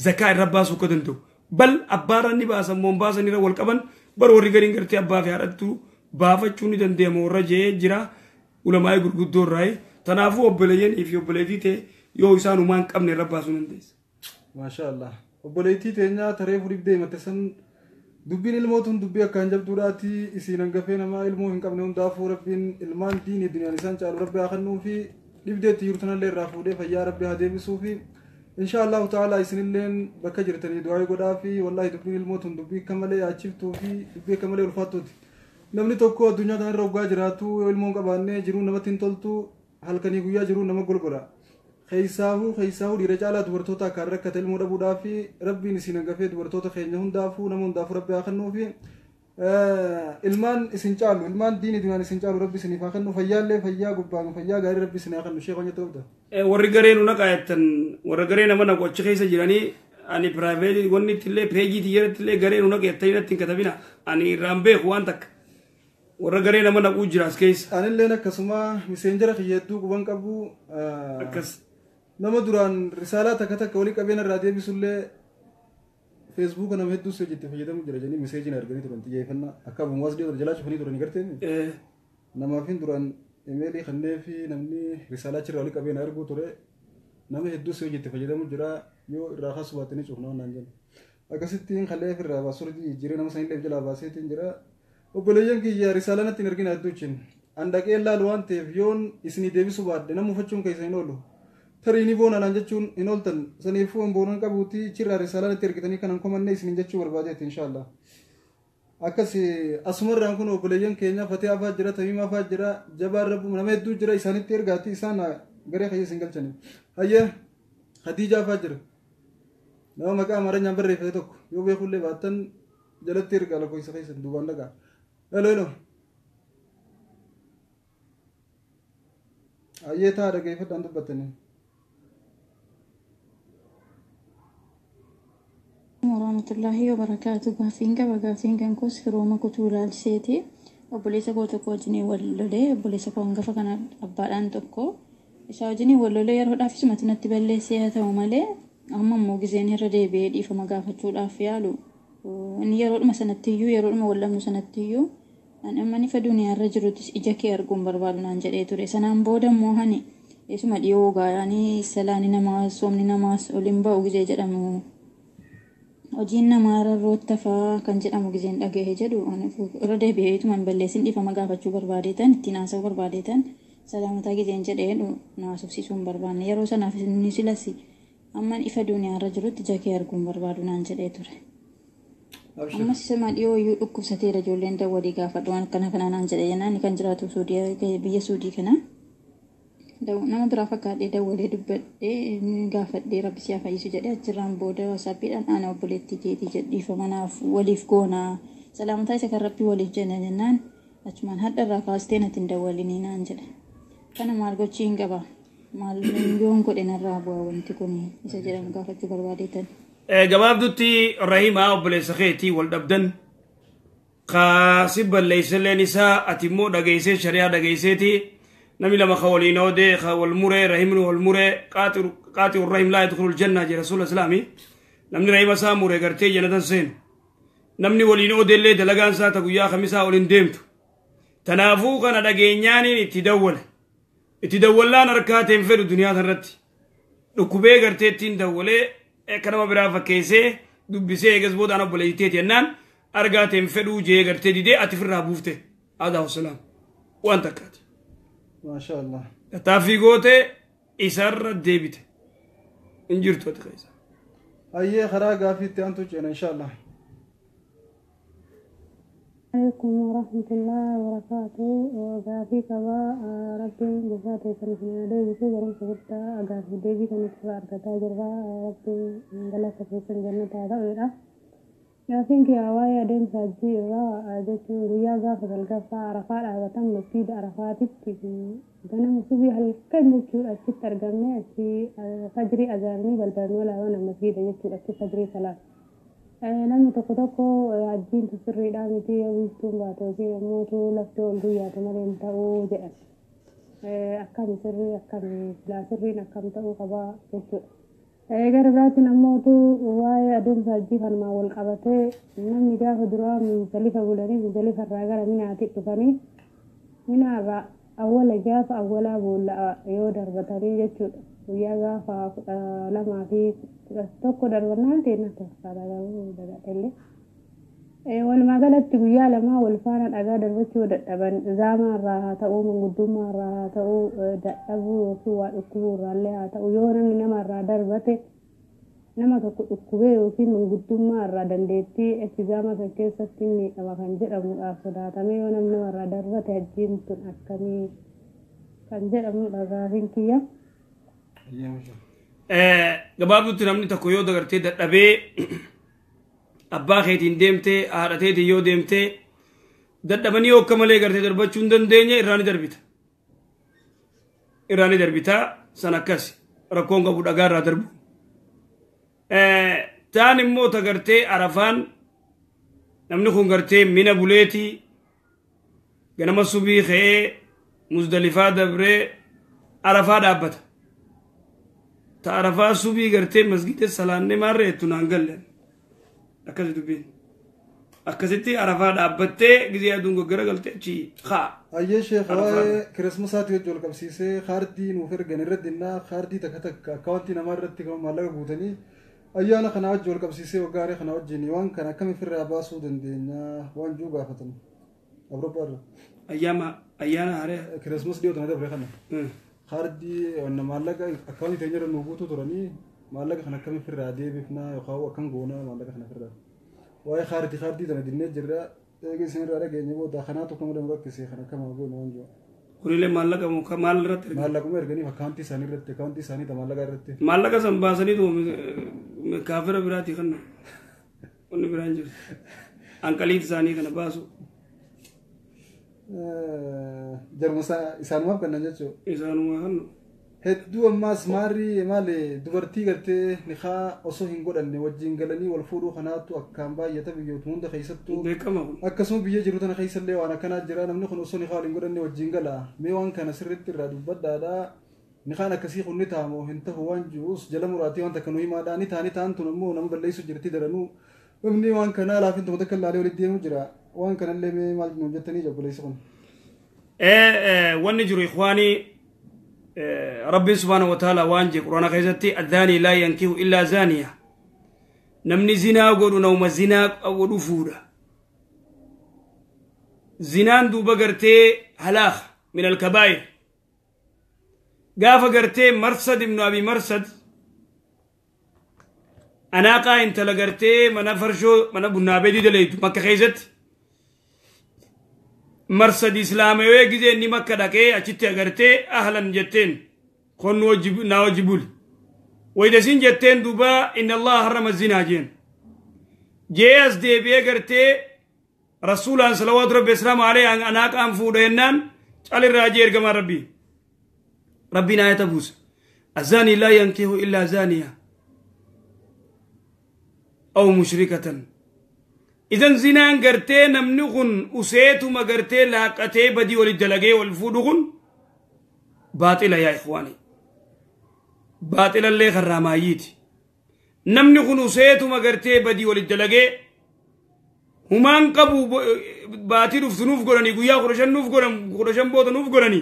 زكاة الرباس وكدن ده بل أبارا نباسا مومباسا نرا والكبن بر ورقرين قرتي أبا في عرضتو بافا چوني دن ده مورا جي جرا علماء قرقود دور راي تنافو أبليين إفي أبليتي تي يو إسان ومان كبن الرباس وننديس ما شاء الله أبليتي تينا تريف ريبدي متسن dubbiin ilmootun dubbii akkaan jabduudhaati isiin hangafee namaa ilmoo hin qabne hundaafuu rabbiin ilmaan diinii duniyaan isaan caalu rabbi haa kennuu fi dhibdeetti jirtanallee irraa fuudhee fayyaa rabbi haa deebisuu fi insha allahu ta'ala isinilleen bakka jirtanii du'aa godhaa fi wallaahi dubbiin ilmootun dubbii akka malee yaachiftuu fi dubbii akka malee ulfaattuuti namni tokko addunyaa kanarra waggaa jiraatu yoo ilmoon qabaannee jiruun namatti hin toltu halkanii guyyaa jiruun nama golgola خيساهو لرجالة دورتوتا كاركة المربو دافي ربي نسينا قفي دورتوتا خينا هندافو نمون دافو ربي آخنو في ilmaan isin caalu ilmaan diini duniyaan isin caalu rabbi isin ifaakannu fayyaallee fayyaa gubbaan fayyaa gaarii rabbi isin aakannu sheekoo nyata qabda warri gareen una qaayattan warra gareen amana qochi keessa jiranii ani piraayiveetii wanni ittillee peejii xiyyarattillee gareen una qaayattan irratti hin katabina ani irraan beeku waan takka warra gareen amana quu jiraas keessa anilleen akkasuma miseenjara kiyyeedduu quban qabu akkas nama duraan risaalaa takka takka walii qabeen irraa deebisullee Facebook nama hedduu soo jette fayyadamu jira janii meseejiin arganii turan xiyyeeffannaa akka bu'uuras dhiyoo jalaa cufanii turan garteen namaaf hin duran imeelii kannee fi namni risaalaa achirraa walii qabeen arguu ture nama hedduu soo jette fayyadamu jira yoo irraa kaasuu baatanii cufnaa naan jenna akkasittiin kallee ofirraa baasuurri jiree nama sanillee jalaa baaseetiin jira obboleeyyan kiyya risaalaa natti hin argina hedduuchin andaqee laalu waan ta'eef yoon isinii deebisuu baadde nama uffachuun keessa hin oolu tarii boona naan jechuun hin ooltan saniifuu hin boonan qabuuti chirraa risaalaa natti ergitanii kanan komannee isiniin jechuu barbaadeetti inshaallah akkas asumarraan kun obboleeyyan keenya fatee afaa jira tamiima afaa jira jabaan rabbu nama hedduu jira isaanitti ergaati isaan garee kayya isin galchanii hayya hadiija afaa jira nama maqaa amaaranyaan barreeffate tokko yoo beekullee baattan jalatti ergaa lakkoofsa keessan duubaan dhagaa hello hayyee taa dhageeffadhaan dubbattanii warahmatullahi wabarakatuh gaafiin qaba gaafiin kan kos firooma kutuu ilaalseeti obboleessa koo tokko wajjiniin wal lolee obboleessa koo hangafa kana abbaadhaan tokko isaa wajjiniin wal lolee yeroodhaaf isumatti natti balleessee haa ta'u malee amma immoo gizeen irra deebi'ee dhiifama gaafachuudhaaf yaalu inni yeroodhuma sanattiyyuu yeroodhuma wallamnu sanattiyyuu amma nifa duniyaarra jirutis ija kee arguun barbaadu naan jedhee ture sanaan booda immoo hani isuma dhiyoo gaayanii salaani namaas soomni namaas oliin ba'u gizee jedhamu hojiin namaa rarroota fa'aa kan jedhamu gizeen dhagahee jedhu irra deebi'eetuma hin balleessin dhiifama gaafachuu barbaadeetan ittiin haasa'uu barbaadeetan salaamataa gizeen jedheen naasofsiisuu hin barbaanne yeroo sanaaf inni silas amman ifa duniyaarra jirutti ija kee arguun barbaadu naan jedhee ture. Ammas sama dhiyoo iyyuu dhukkubsateera ijoolleen dawwadii gaafadhu waan akkana kana naan jedhe jennaan kan jiraatu biyya Suudii kana. Nama biraa fakkaatee dawwalee dubbadhee gaafadhee rabbi siyaa fayyisu jedhee achirraan booda wasaappiidhaan ana obboleettii keetii jedhiifa manaaf waliif goonaa salaamataa isa kan rabbii waliif jenna jennaan achumaan hadharraa kaastee natti hin dawwalinii naan jedhe. Kana maal gochii hin qaba maal yoon godhe narraa bu'aa wanti kun isa jedhamu gaafachuu barbaadeetan. gabaabdutti rahimaa obboleessa keetii wal dhabdan kaasi balleeysalleen isaa ati immoo dhageessee shari'aa dhageesseeti نمي لما خولين ودي خول مرة رحيم والمرة قاتل الرحيم لا يدخل الجنة جل رسول الإسلامي نمني رحيم سامورة قرتي جنة سين نمني ولين ودي اللي دلقان ساتا قويا خمسة ولين ديمت تنافو كان دقينياني اتدول لان ركاتين في الدنيا ترتي نكوبي قرتي تين دولي كنما برافا كيسي دبسي قزبود أنا بليتي ينان أرقاتين في الوجه قرتي دي أتفرها بوفته هذا هو السلام وأنت كاتي ما شاء الله تافي قوتي إسر ديبت انجرت وتخيز أيه خراجة في تانتو إن شاء الله عليكم ورحمة الله وبركاته وغافي كبا ربي جزاته كنفنا دي بسيطة رمسكتا غافي دي كنت فاركتا جربا ربي انجلس فيسن جنة هذا يافين كي أوايا دين ساجي را جتو ريا غافة الغافة عرفات عرفتان مسجد عرفات دانا مسوبي هالكي مكيو أشي ترغمي أشي فجري أزارني بالبرنولا وانا مسجد يكو أشي فجري صلاة نمي تقوتوكو عجين تسري دامتي ويستون باتوكي موتو لفتو الريا تمرين تاو جأن أكامي سري أكامي لا سرين أكام تاو قبا يكو gara biraatiin ammootu waa'ee adeemsa hajjii kanuma wal qabatee namni gaafa duraa Muzdalifa bulanii Muzdalifa irraa gara Minaatti dhufanii Minaarraa awwala gaafa awwalaa boolla yoo darbatanii jechuudha guyyaa gaafa 12 fi 11 darbannaan ta'e dagadhellee walumaa galatti guyyaa lamaa wal faana dhagaa darbachuu dadhaban zaamaarraa haa ta'uu manguddummaarraa haa ta'uu dadhabuu yookiin waa dhukkubuurraallee haa ta'u yoo namni namarraa darbate nama tokko dhukkubee yookiin manguddummaarraa dandeettii achi zaama kan keessatti miidhama kan jedhamuudhaaf sodaatamee yoo namni namarraa darbate hajjiin tun akkamii kan jedhamudha gaafiin kiyya. Gabaabduutti namni tokko yoo dagartee dadhabee abbaa keetiin deemtee haadha keetiin yoo deemtee dadhabanii akka malee gartee darbachuu hin dandeenye irraani darbita san akkas rakkoon qabu dhagaa irraa darbu taan immoo ta gartee arafaan namni kun gartee mina buleetii ganama subii ka'ee Muzdalifaa dabree arafaa dhaabbata ta arafaa subii gartee masgida salaannee maarreettu naan galleen أكذا دبين أكذتي عرفات أبتة جزية دونغو جرجل تأشي خا أيه شيخ كريسماسات يجول كبسيسة خاردي نوفر جنرد دينا خاردي تكتك كوانتي نمرت تكون مالك بوتني أيانا خنا وجول كبسيسة وقاري خنا وجيني وان كنا كم في الراباسو دندينا وان جوجا فتن أبربر أيانا هره كريسماس ديو تنادى بريخنا خاردي وإن مالك أكوني تنجر النبوتو تراني مالك خنا كم في الرادي بفنا يخاو كم جونا مالك خنا في الرادي واي خاردي تنادى جرا جيسين رأي جيني بودا خنا تكون مدام ركسي خنا كم أقول وانجو كوريله مالك أمو كمال رت مالك أمو إرجعني فكانتي ساني رت كانتي ساني تمالك رت مالك سنباسني تو كافر براتي خنا وني برانجر أنكليت ساني خنا باسو جرمسا إسانوما كنا نجتو إسانوما خنا hedduu ammaas maarri maali dubartii gartee niqaa osoo hin godhanne wajjin galanii wal fuudhuu kanaatu akkaan baay'ata biyyoota hunda keessattuu akkasuma biyya jiru tana keessallee waan akkanaa jira namni kun osoo niqaa hin godhanne wajjin gala mee waan kana sirriitti irraa dubbadhaadha niqaan akkasii kun ni taamoo hin tahu waan jiruus jala muraatii waan takka nu himaadhaa ni ta'an tun ammoo nama balleessu jirti daranuu namni waan kanaa laafin tokko takka ilaalee walitti deemu jira waan kanallee mee maal nu jettanii jabboleessi kun wanni jiru ikhwaanii ربي سبحانه وتعالى وانجي قرآن خيزتي الزاني لا ينكه إلا زانية نمني زنا أقول نوم زنا أقول فورة زنان دو بقرتي هلاخ من الكبائر قاف قرتي مرصد ابن أبي مرصد أنا قاين تلقرتي من فرشو من أبو النابدي دليت مكة خيزت مرصد إسلامي ويجي إني مكة دكي أشتى أغرتي أهلا جتين كون وجب ناوجبول وإذا سين جتين دوبا إن الله حرم الزنا جين جيس دي بيغرتي رسول الله صلوات ربي السلام عليه أنا كام فودهنان على الراجير كما ربنا يتبوس الزاني لا ينكه إلا زانية أو مشركة إذن زنان قرتي نمنغن أسيتو ما قرتي لاقتي بدي ولدلقي والفودغن باطلة يا إخواني باطلة اللي خرامايتي نمنغن أسيتو ما قرتي بدي ولدلقي همان قبو باطل فنوف قراني قويا خرشان بوتا نوف قراني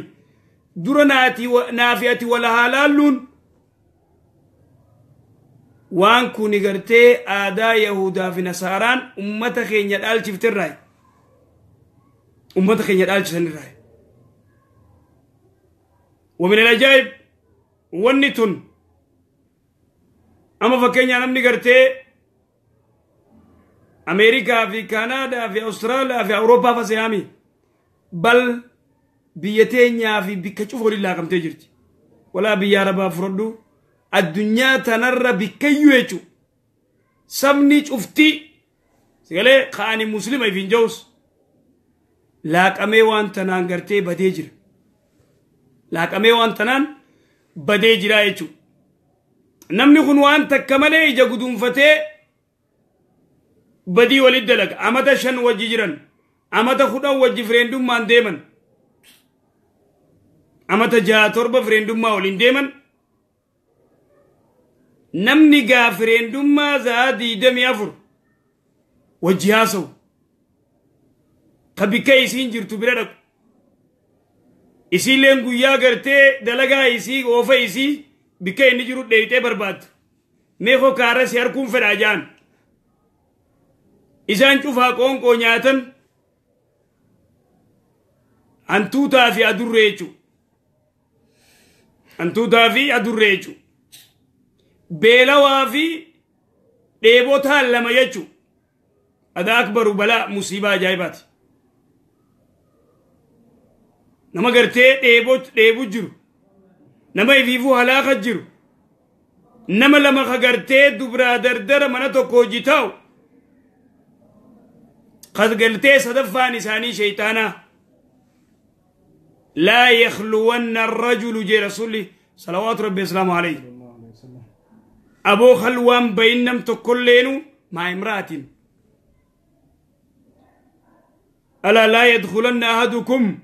درناتي نافياتي ولا هالالون وان كوني غرتي آدا يهودا في نصاران أمتا خين يدال شفتر راي أمتا خين يدال شفتر راي ومن الأجائب ونتن أما فكين ينمني غرتي أمريكا في كندا في أستراليا في أوروبا فسيامي بل بيتين في بكتشوف لله كم تجرتي ولا بياربا فردو الدنيا تنرى بكيو يجو سمني شفتي سيقولي خاني مسلم اي فين جوز لاك امي وان تنان غرتي بديجر لاك امي وان تنان بديجر يجو نمني خنوان تكملي اجا قدوم فتي بدي ولد لك امتا شن وجيجرن امتا خدا وجي فريندوم مان ديمن امتا جا تربة فريندوم ما ولين ديمن نمني غافرين دما زادي دم يفر وجهاسو خبيكاي سين جرتو بردك اسي لنغو يا غرتي دلغا اسي اوفا اسي بكاي نجرو ديتي برباد ميخو كارس يركم فراجان إذا شوفها كون كونياتن أنتو تافي أدريتو أنتو تافي أدريتو بيلا وافي ديبوتها لما يجو هذا أكبر بلاء مصيبة جايبات نما قرتي ديبو جرو نما يفيفو هلاقة جرو نما لما قرتي دبرا دردر مناتو كوجيتاو قد قلتي صدفان نساني شيطانا لا يخلون الرجل جي رسولي صلوات ربي السلام عليه أبو خلوان بينم تكلينو مع امرأة ألا لا يدخلن أحدكم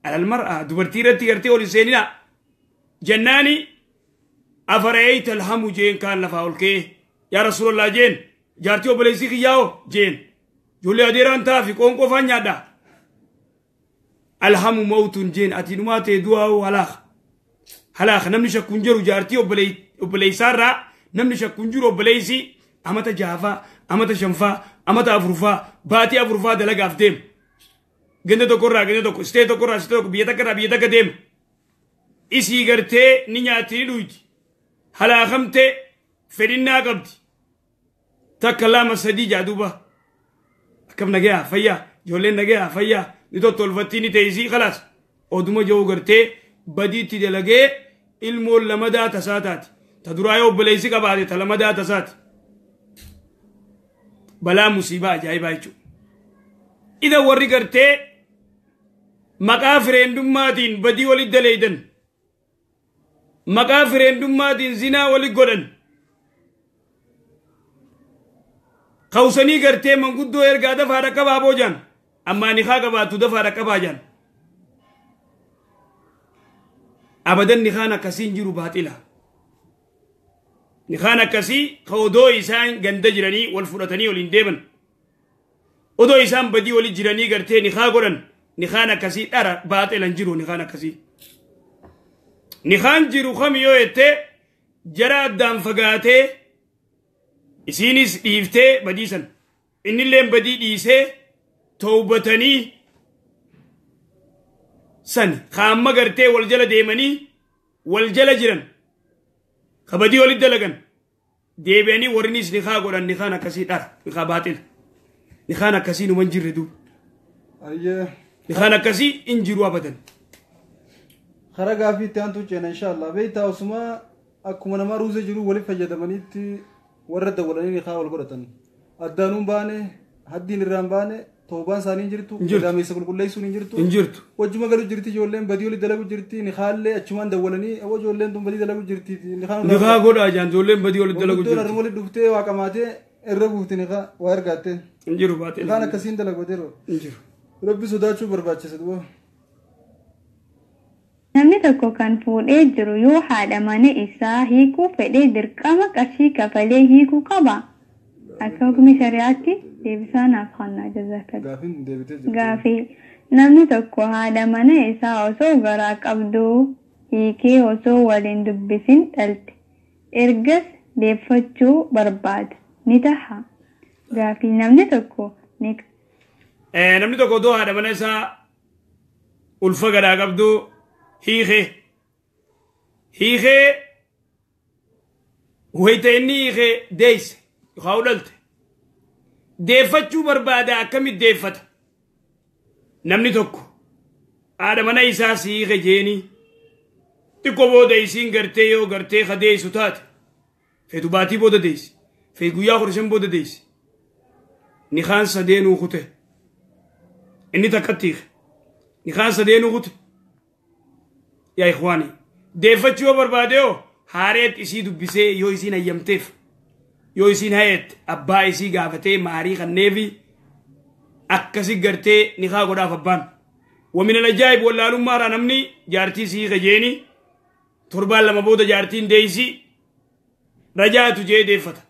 على المرأة دبرتيرتي قرتي ولسيننا جناني أفرأيت الهم جين كان لفاولكيه يا رسول الله جين جارتي وبليسي خياو جين جولي أديران تافي كونكو فانيادا الهم موت جين أتينوات دواو هلاخ نمني شكونجرو جارتي وبليسارا نمني شكونجرو وبليسي أمتا جافا أمتا شنفا أمتا أفرفا باتي أفرفا دلق أفديم gende tokkorraa gende tokko stee tokkorraa stee tokko biyya takka deema isii gartee ni nyaatti ni dhuyti halaakamte fedhinnaa qabdi takka lama sadii jaaduuba akkam nagayaa fayyaa ijoolleen nagayaa fayyaa ni tottolfattii ni teessii khalaas oduma jiru gartee badiitti dalagee ilmoon lamadaa tasaa taati ta duraa yoo obboleessi qabaate ta lamadaa tasaati balaa musiibaa ajaa'ibaa jechuudha ida warri gartee maqaa fireendummaatiin badii walit daleeydan maqaa fireendummaatiin zinaa walit godhan qawsanii gartee manguddoo ergaa dafaa dhaqqabaa boojaan ammaa nikaa qabaatu dafaa dhaqqabaa jaan abadan nikaan akkasiin jiru baaxila nikaan akkasii ka odoo isaan ganda jiranii wal fudhatanii waliin deeman odoo isaan badii walit jiranii gartee nikaa godhan nikaan akkasii dhara baaxilan jiru nikaan akkasii nikaan jiru kam yoo jette jara addaan fagaatee isiinis dhiiftee badiisan innilleen badii dhiisee tawbatanii san kaamma gartee wal jala deemanii wal jala jiran ka badii walit dalagan deebi'anii warrinis nikaa godhan nikaan akkasii dhara nikaa baaxila nikaan akkasii numan jirre duuba nikaan akkasii in jiru abadan خرا غافي تانتو جنا ان شاء الله بيتا وسما اكو من ما روزه جرو ولي فجدمنيت ورد ولني خاول غدتن ادانون بانه حدين رامبانه توبان سانين جرتو دامي سكول كلي سونين جرتو وجما غلو جرتي جولن بديول دلغو جرتي نخال اچمان دولني او جولن دم بدي دلغو جرتي نخا غودا جان جولن بديول دلغو جرتي دولار مول دفتي واقاماته الربوت نخا وارغاته انجرو باتي كان كسين دلغو ديرو انجرو ربي سوداچو برباچه سدو namni tokko kan fuudhee jiru yoo haadha mana isaa hiikuu fedhee dirqama qarshii kafalee hiikuu qaba akka hukumi shari'aatti deebisaa naaf kennaa jazakallah gaafii namni tokko haadha mana isaa osoo garaa qabduu hiikee osoo waliin dubbisin dhalte ergas deeffachuu barbaada ni taha gaafii namni tokko odoo haadha mana isaa ulfa garaa qabduu hiikee wayta inni hiikee deeyse yookaan udhalte deeffachuu barbaada akkamit deeffata namni tokko haadha mana isaa si hiike jeenii xiqqoo booda isiin gartee yoo gartee ka deessu taate feetu baatii booda deessi feet guyyaa 15 booda deessi nikaan sadeenuu kute inni takkatti hiike nikaan sadeenuu kute يا إخواني ديفتشو برباديو هاريت إسي دبسي يو إسين أيامتف يو إسين هايت أبا إسي غافتي ماريخ النيفي أكسي غرتي نخا قدا فبان ومن الأجائب والله مارا نمني جارتي سي غجيني تربال لما بودا جارتين ديسي رجعت جي ديفتا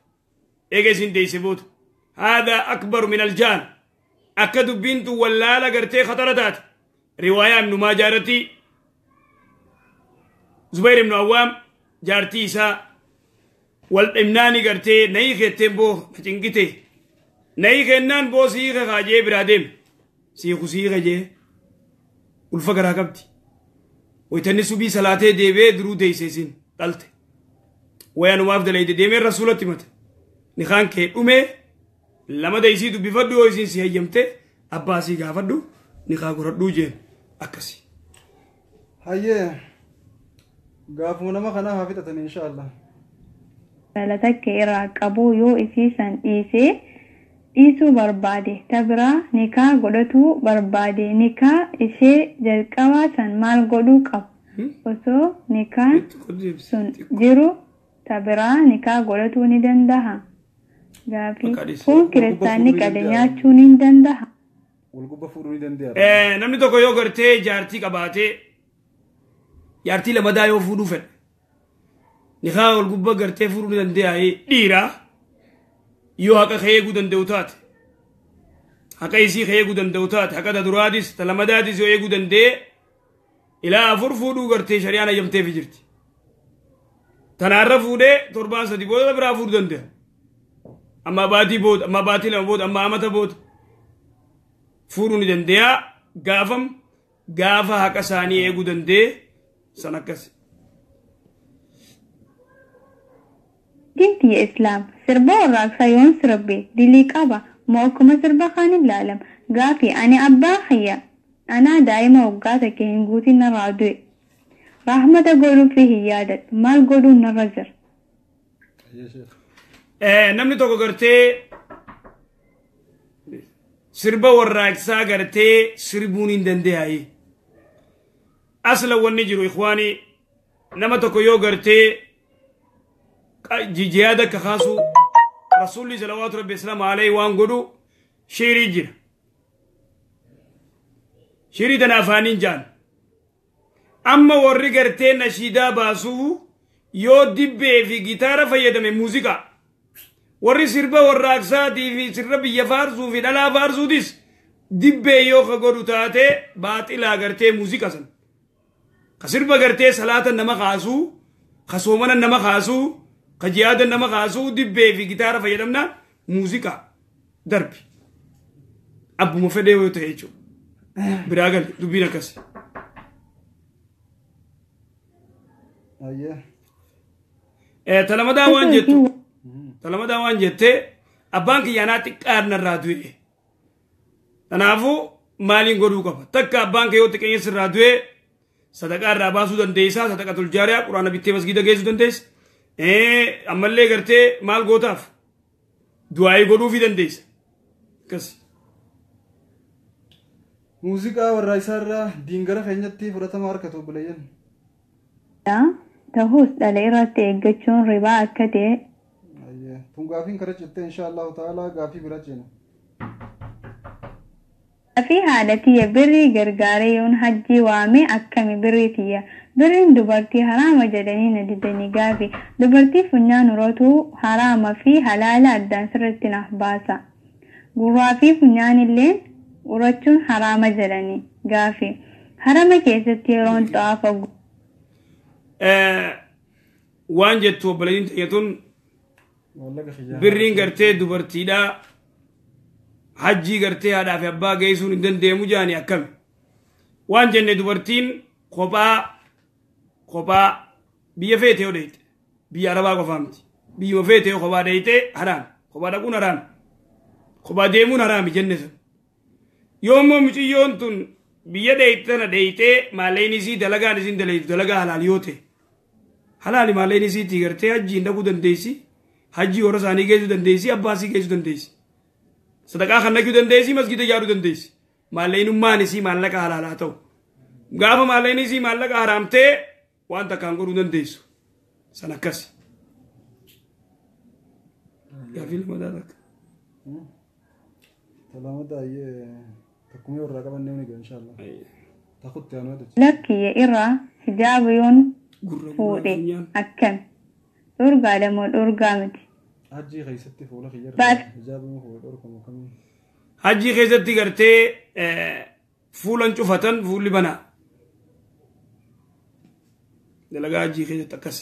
إيجاسين ديسي بود هذا أكبر من الجان أكدو بنت ولا لغرتي خطرتات رواية من ما جارتي زبير بن عوام جارتي إسا والإمناني قرتي نيخي تنبو نتنكتي نيخي النان بو سيخي خاجي برادم سيخو سيخي جي والفقر هكبتي ويتنسو بي صلاتي ديبي درو ديسيسين قلت ويانو مافدل ايدي ديمي الرسولة تمت نخان كي أمي لما ديسيدو بفدو ويسين سيهيمتي أباسي غافدو نخان قردو جين أكسي هايه gaafuma nama kana hafitatan insha Allah takka irraa qabuu yoo isiisan dhiisuu barbaade tabira nikaa godhatuu barbaade nikaa ishee jalqabaa san maal godhuu qabu osoo nikaan sun jiru tabira nikaa godhatuu ni dandaha gaafii kun kiristaanni qade nyaachuu ni dandaha walgubba fuudhuu ni danda'a namni tokko yoo gartee jaartii qabaatee jaartii lamadaa yoo fuudhuu fedhe nikaa wal gubba gartee fuudhuu ni danda'a dhiira yoo haqa eeguu danda'u taate haqa isii eeguu danda'u taate haqa daduraadis talamadaatis yoo eeguu danda'e ilaa 4 fuudhuu gartee shari'aan ayyamteef jirti tanaarra fuudhee torbaan 3 booda biraa fuudhuu danda'a amma baatii booda amma baatii 2 booda amma amata booda fuudhuu ni danda'a gaafa haqa isaanii eeguu danda'e san akkas. Dinti Islam sirba warraaqsaa yoon sirbe dilii qaba moo akkuma sirba kaan ilaalam gaafi ani abbaa hayya anaa daa'ima waggaa takka hin guutin narraa du'e rahmata godhuuf hin yaadadhu maal godhuun narra jira. Namni tokko gartee sirba warraaqsaa gartee sirbuun hin danda'ayi. Asla wanni jiru ikhwaani nama tokko yoo gartee jihaada ka khaasu rasuulli salawaatu rabbi islaam alayhi waan godhu shiirii jira shiirii tana afaaniin jaan amma warri gartee nashiidaa baasuu yoo dibbee fi gitaara fayyadame muuziqaa warri sirba warraaqsaatii fi sirba biyya faarsuu fi dhalaa faarsuutis dibbee yoo ka godhu taate baaxilaa gartee muuziqa san ka sirba gartee salaata nama kaasuu ka soomana nama kaasuu ka jihaada nama kaasuu dibbee fi gitaara fayyadamna muuziqaa darbi abbuma fedhee yoo ta'e jechuudha biraa gali dubbiin akkas. Talamadaa waan jettee abbaan kiyyaanaa xiqqaan narraa du'e kanaafuu maaliin godhuu qaba takka abbaan kee yoo xiqqeenya sirraa du'e sadaqaa irraa baasuu dandeessaa sadaqatul jaariyaa quraana bittee masgiida geessuu dandeessa ammallee gartee maal gootaaf du'aayii godhuufii dandeessa akkas. Muuziqaa warraaqsaa irraa diingara keenyatti fudhatama harkatu buleeyyan. Ta'us dhala irratti eeggachuun ribaa akka ta'e. Tun gaafiin kara jettee inshaallahu ta'ala gaafii bira ceena. Gaafii haadha tiyya birrii gargaaree yoon hajjii waame akkami birrii tiyya. Birriin dubartii haraama jedhanii na didanii gaafi dubartii funyaan urootuu haraama fi halaala addaan sirriitti naaf baasa. Gurraa fi funyaan illee urachuun haraama jedhanii gaafi harama keessatti yeroon xaafa. Waan jettu obboleettiin tayyatuun birriin gartee dubartiidhaa hajjii gartee haadhaa fi abbaa geessuun hin dandeenyu jaani akkami waan jenne dubartiin kophaa biyya feete yoo deeyte biyya arabaa qofaa miti biyyuma feete yoo kophaa deeyte haraam kophaa dhaquun haraam kophaa deemuun haraami jenne sun yoo immoo muciyyoon tun biyya deeyte tana deeytee maalleen isii dalagaan isiin dalaytu dalagaa halaal yoo ta'e halaali maalleen isiitii gartee hajjiin dhaquu dandeessi hajjii warra isaanii geessuu dandeessi abbaasii geessuu dandeessi sadaqaa kan naquu dandeessi masgida ijaaruu dandeessi maalleenummaan isii maallaqa halaalaa ta'u gaafa maalleen isii maallaqa haraamtee waan takkaan godhuu dandeessu san akkas. Gaafii lamadaa takka. Talamadaa takkumee warraa qabannee ni gaha inshaallah. Takutti aanuu adda. Lakkiyya irraa hijaaba yoon fuudhe akkam dhorgaadha moo dhorgaa miti. Hajjii keessatti fuula kiyyarraa hijaabni fuula dhorkamu kamii. Hajjii keessatti gartee fuulan cufatan fuulli banaa. Dalagaa hajjii keessatti akkas.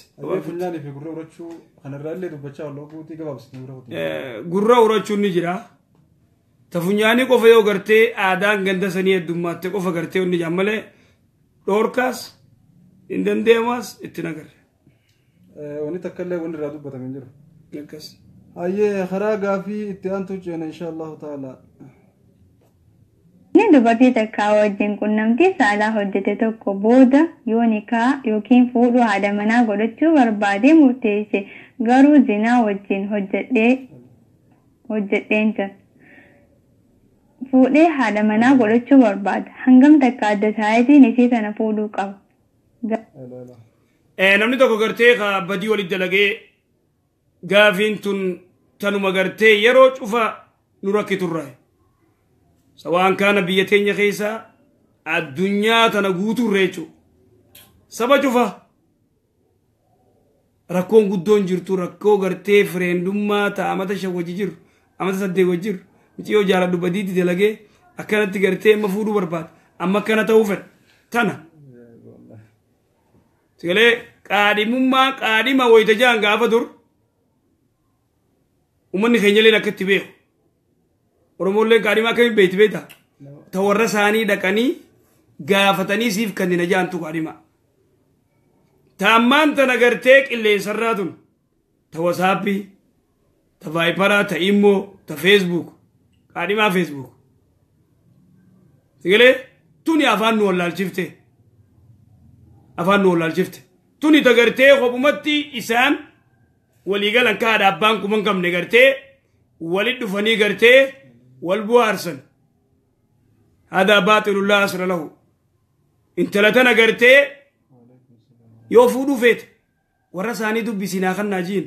Funyaanii fi gurra urachuu kanarraa illee dubbachaa olloo fuutii gabaabsitee gurra fuutii. Gurra urachuun ni jira. Ta funyaanii qofa yoo gartee aadaan ganda sanii heddummaatti qofa gartee onni jammalee dhoorkaas hin dandeemaas itti nagarre. Wanni takka illee wanni irraa dubbatame hin jiru. Akkas. Hayyee karaa gaafii itti aantu ceena inshaallahu ta'ala. Inni dubartii takkaa wajjin qunnamtii saalaa hojjete tokko booda yoo nikaa yookiin fuudhuu haadha manaa godhachuu barbaadee murteesse garuu zinaa wajjin hojjedheen jira. Fuudhee haadha manaa godhachuu barbaada. Hangam takka adda taayitiin isii tana fuudhuu qaba. Namni tokko gartee badii walitti dalagee gaafiin tun tanuma gartee yeroo cufa nu rakkiturraa. Sawaan kana biyya teenya keessa addunyaa tana guuturre jechuudha. Saba cufa rakkoon guddoon jirtu rakkoo gartee fireendummaa taa'amata shawwaji jiru amata saddeet wajjir muciyyoo jaaladhu badiitti dalagee akkanatti gartee amma fuudhuu barbaada amma akkana ta'uu fedha tana sigalee qaadhimummaa qaadhima wayita jaan gaafa dur ummanni keenyaleen akkatti beeku oromolleen qaadhima akkamiin beekti beekta ta warra isaanii dhaqanii gaafatanii siif kannina jaantu qaadhima ta ammaan tana gartee qilleensarraa tun ta wasaappii ta vaayiparaa ta immoo ta feesbuuk qaadhimaa feesbuuk sigalee tuni afaan nu wallaalchifte afaan nu wallaalchifte tuni ta gartee kophumatti isaan waliigalan kaadha abbaan kuman qabne gartee walit dhufanii gartee wal bu'aarsan hada baaxilullah asra lahu intalatana gartee yoo fuudhuu feete warra isaanii dubbisinaa kannaa jiin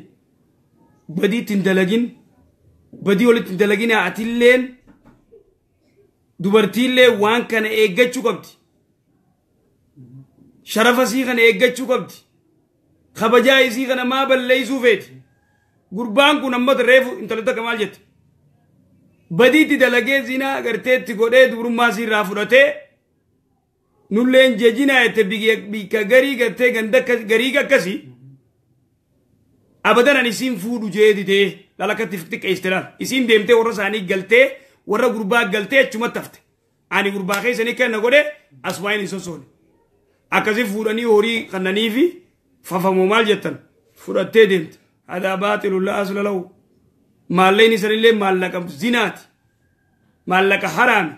badii ittiin dalagin badii walitti hin dalagin atilleen dubartiillee waan kana eeggachuu qabdi sharafa sii kana eeggachuu qabdi kabajaa isii kana maa balleeysuu feeti gurbaan kun ammata reefu intalota kamaal jette badiitti dalagee zinaa agarteetti godhee dubrummaa sii irraa fudhatee nulleen jejinaa jette bika garii gartee ganda garii akkasii abadan ani isiin fuudhu jee didee lalakatti xiqqeessite laal isiin deemtee warra isaanii galtee warra gurbaa galtee achumatti hafte ani gurbaa keessanii kenna godhe asmaayin hin sossoone akkasii fuudhanii horii kannanii fi fafamoo maal jettan fudhattee deemte hadaa baaxilullah asla lahu maalleen isanillee maallaqa zinaati maallaqa haraami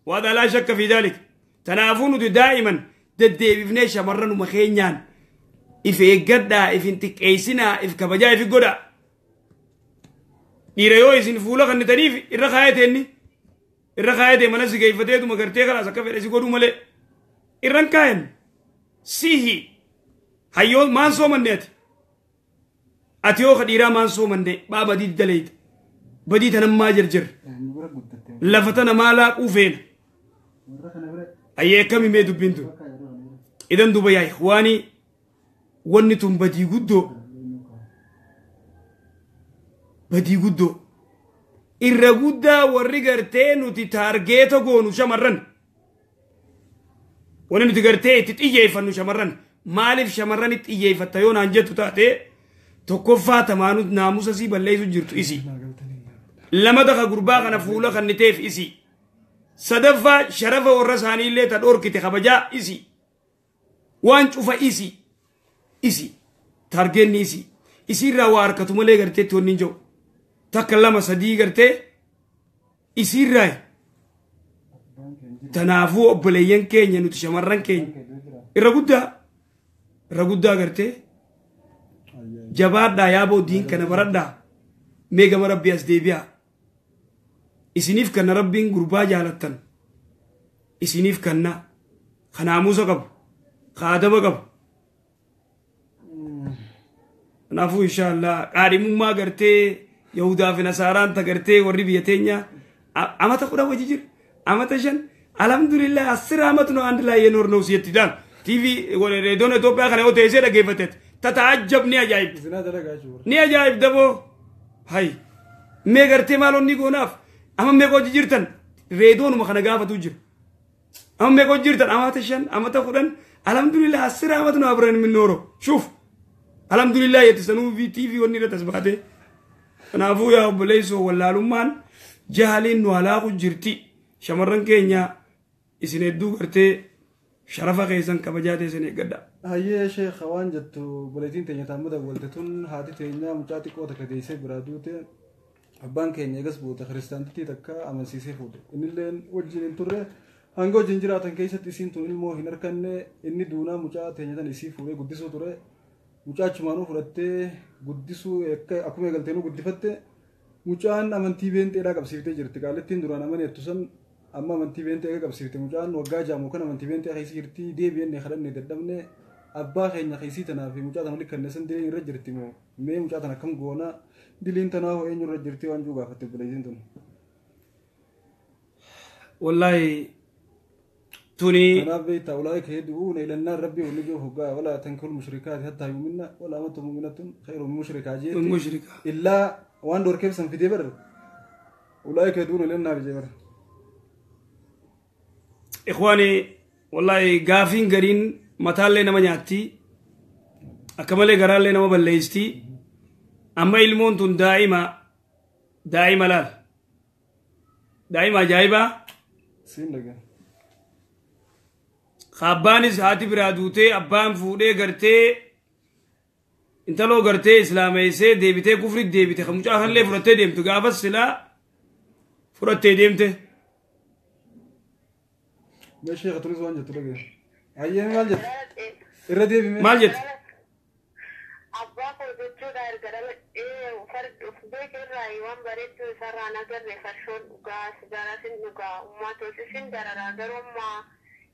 waada laa shakka fi daalika tanaafuu nuti daa'iman deddeebifnee shamarranuma keenyaan if eeggadhaa if hin xiqqeessinaa if kabajaa if godhaa dhiira yoo isin fuula kannitaniif irra kaayatee mana si geeffateetuma gartee kalaas akka fedhe si godhuu malee irran kaayan sihi hayyoo maan soomanne ati yoo ka dhiiraa maan soomanne baa badii daleeyta badii tanammaa jarjar lafa tana maa laaquu feena ayyee akkami mee dubbiin tun idan duba yaa ikhwaanii wanni tun badii guddoo irra guddaa warri gartee nuti taargeeta goonu shamarran wanni nuti gartee itti xiyyeeffannu shamarran maaliif shamarran itti xiyyeeffatta yoo naan jettu taate tokkoffaa tamaanu naamusa sii balleessu jirtu isi lama daka gurbaa kana fuula kanniteef isi sadaffaa sharafa warra isaaniillee ta dhorkite kabajaa isi waan cufa isi targeenni isi irraa waa harkatu malee garteetti wanni hin jiru takka lama sadii gartee isi irraa tanaafuu obboleeyyan keenya nuti shamarran keenya irra guddaa gartee jabaadhaa yaaboo diin kana baradhaa mee gama rabbii as deebi'aa isiniif kana rabbiin gurbaa jaalattan isiniif kanna kanaamuusa qabu kaadaba qabu kanaafuu inshaallah qaadhimummaa gartee yahudaa fi nasaaraan ta gartee warri biyya teenya amata 10 wajji jira amata 5 alhamdulillah 10 amat no and laa yenoor no siyetti daan tv reedoon Itoophiyaa kana yoo teessee dhaggeeffateet tataajab ni ajaa'ib daboo hay mee gartee maalonni goonaaf amma mee qoji jirtan reedoonuma kana gaafatu jira amma mee qoji jirtan amata 5 amata 10 alhamdulillah 10 amat no abran min nooro shuf alhamdulillah yetisanuu fi tv wonni irra tasbaate kanaafuu yaa obboleessoo wallaalummaan jahaliin nu halaaqu jirti shamarran keenya isin hedduu gartee sharafa keessan kabajaa teessan eeggadha hayyee sheekha waan jettu buleetiin teenya taammuda walte tun haati teenya mucaa xiqqoo takka deessee biraa duute abbaan keenya eegas buute kiristaantitti takka amansiisee fuudhe innilleen wajjin hin turre hanga wajjin jiraatan keessatti isiin tun ilmoo hin harkanne inni duunaa mucaa teenya tan isii fuudhee guddisuu ture mucaa chumaanuu fudhattee guddisuu akkuma eegalteenuu guddifatte mucaan amantii beenteedhaa qabsiiftee jirti qaallettiin duraan amaneettu san amma amantii beentee eega qabsiifte mucaan waggaa jaamu kan amantii beentee keessa jirti deebi'enne kadhanne dadhabne abbaa keenya keessii tanaa fi mucaa tana walitti kanneessan diliin irra jirti moo mee mucaa tana akkam goona diliin tanaa hoo eenyu irra jirti waan juu gaafatte buleetiin tun wallaahi tuni kanaaf beektaa ulaa'ika yad'uuna ila annaar rabbii wanni joo hoggaa walaa tankihul mushrikaati hattaa yu'minna walaa amantu mu'minatun khayru min mushrikaa jee illaa waan dorkeef san fidee bar أولئك يدعون إلى النار جبر إخواني والله قافين قرين متال لنا منياتي أكمل قرار لنا مبليستي أما علمون تن دائما لال دائما جايبا سين لقى خابانيس هاتي برادوتي أبان فودي قرتي انت لو قرتي إسلامي سي ديبتي كفر ديبتي خمجا خلي فرطي ديمتو قافت سلا فرطي ديمتي ماشي خطوني زوان جتو لقى أيه مال جت إردي بمي مال جت أباك وجدتو داير قرال فرد أفضيك الرأي وان بريتو سرانا قرر فرشون وقاس جارسين نقا وما توسسين درارا قرما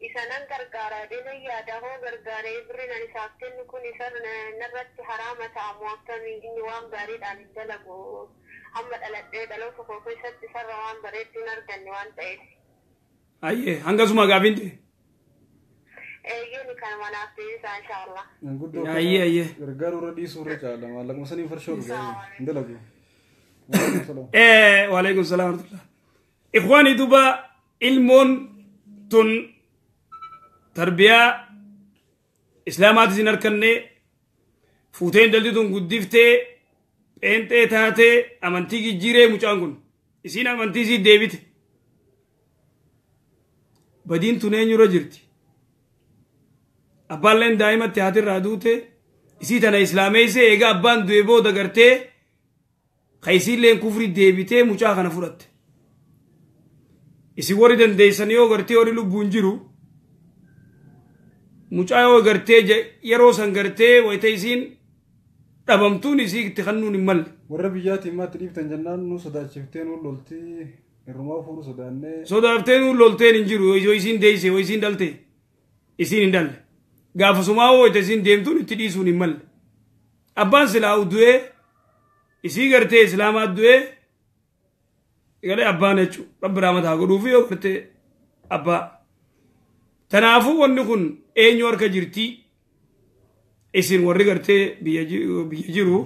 إسانان قرقارا دينا ياده قرقارا إبرنا نساكتين نكون إسان نرد حرامة أمواقتا إني وان بريد عن الدلق محمد ألدي دلو فقوكي ست سر وان بريد نرقن وان تأيس أيه هنگا سما قابين دي يوني كان منافسي إن شاء الله أيه قرقارو ردي سورة جالا مالك مساني فرشون دلقو وعليكم السلام ورحمة الله إخواني دوبا علمون تن تربية إسلامات زينر كنّي فوتين دلدي تن قدفتي انت تاتي أمانتي کی جيري مچانگون اسين أمانتي زي ديبت بدين تنين يرى جرتي أبان لين دائما تياتي رادوتي اسي تنا إسلامي سي ايغا أبان دويبو دگرتي خيسين لين كفري ديبتي مچاخنا فرات اسي وردن ديسانيو گرتي وري لبون جيرو مچايو گرتي يرو سنگرتي ويتيسين دبمتون اسي تخنون مل وربياتي ما تريف تنجنان نو صدا شفتين ولولتي الرما فورو صدانه صدافتين ولولتين انجرو يسين ديسي ويسين دلتي اسين دل غاف سماو ويتسين ديمتون تديسون مل ابان سلاو دوي اسي گرتي اسلامات دوي قال ابانچو رب رحمت هاغدو فيو گرتي ابا تنافو ونكون اينور كجرتي اسين وري گرتي بيجيرو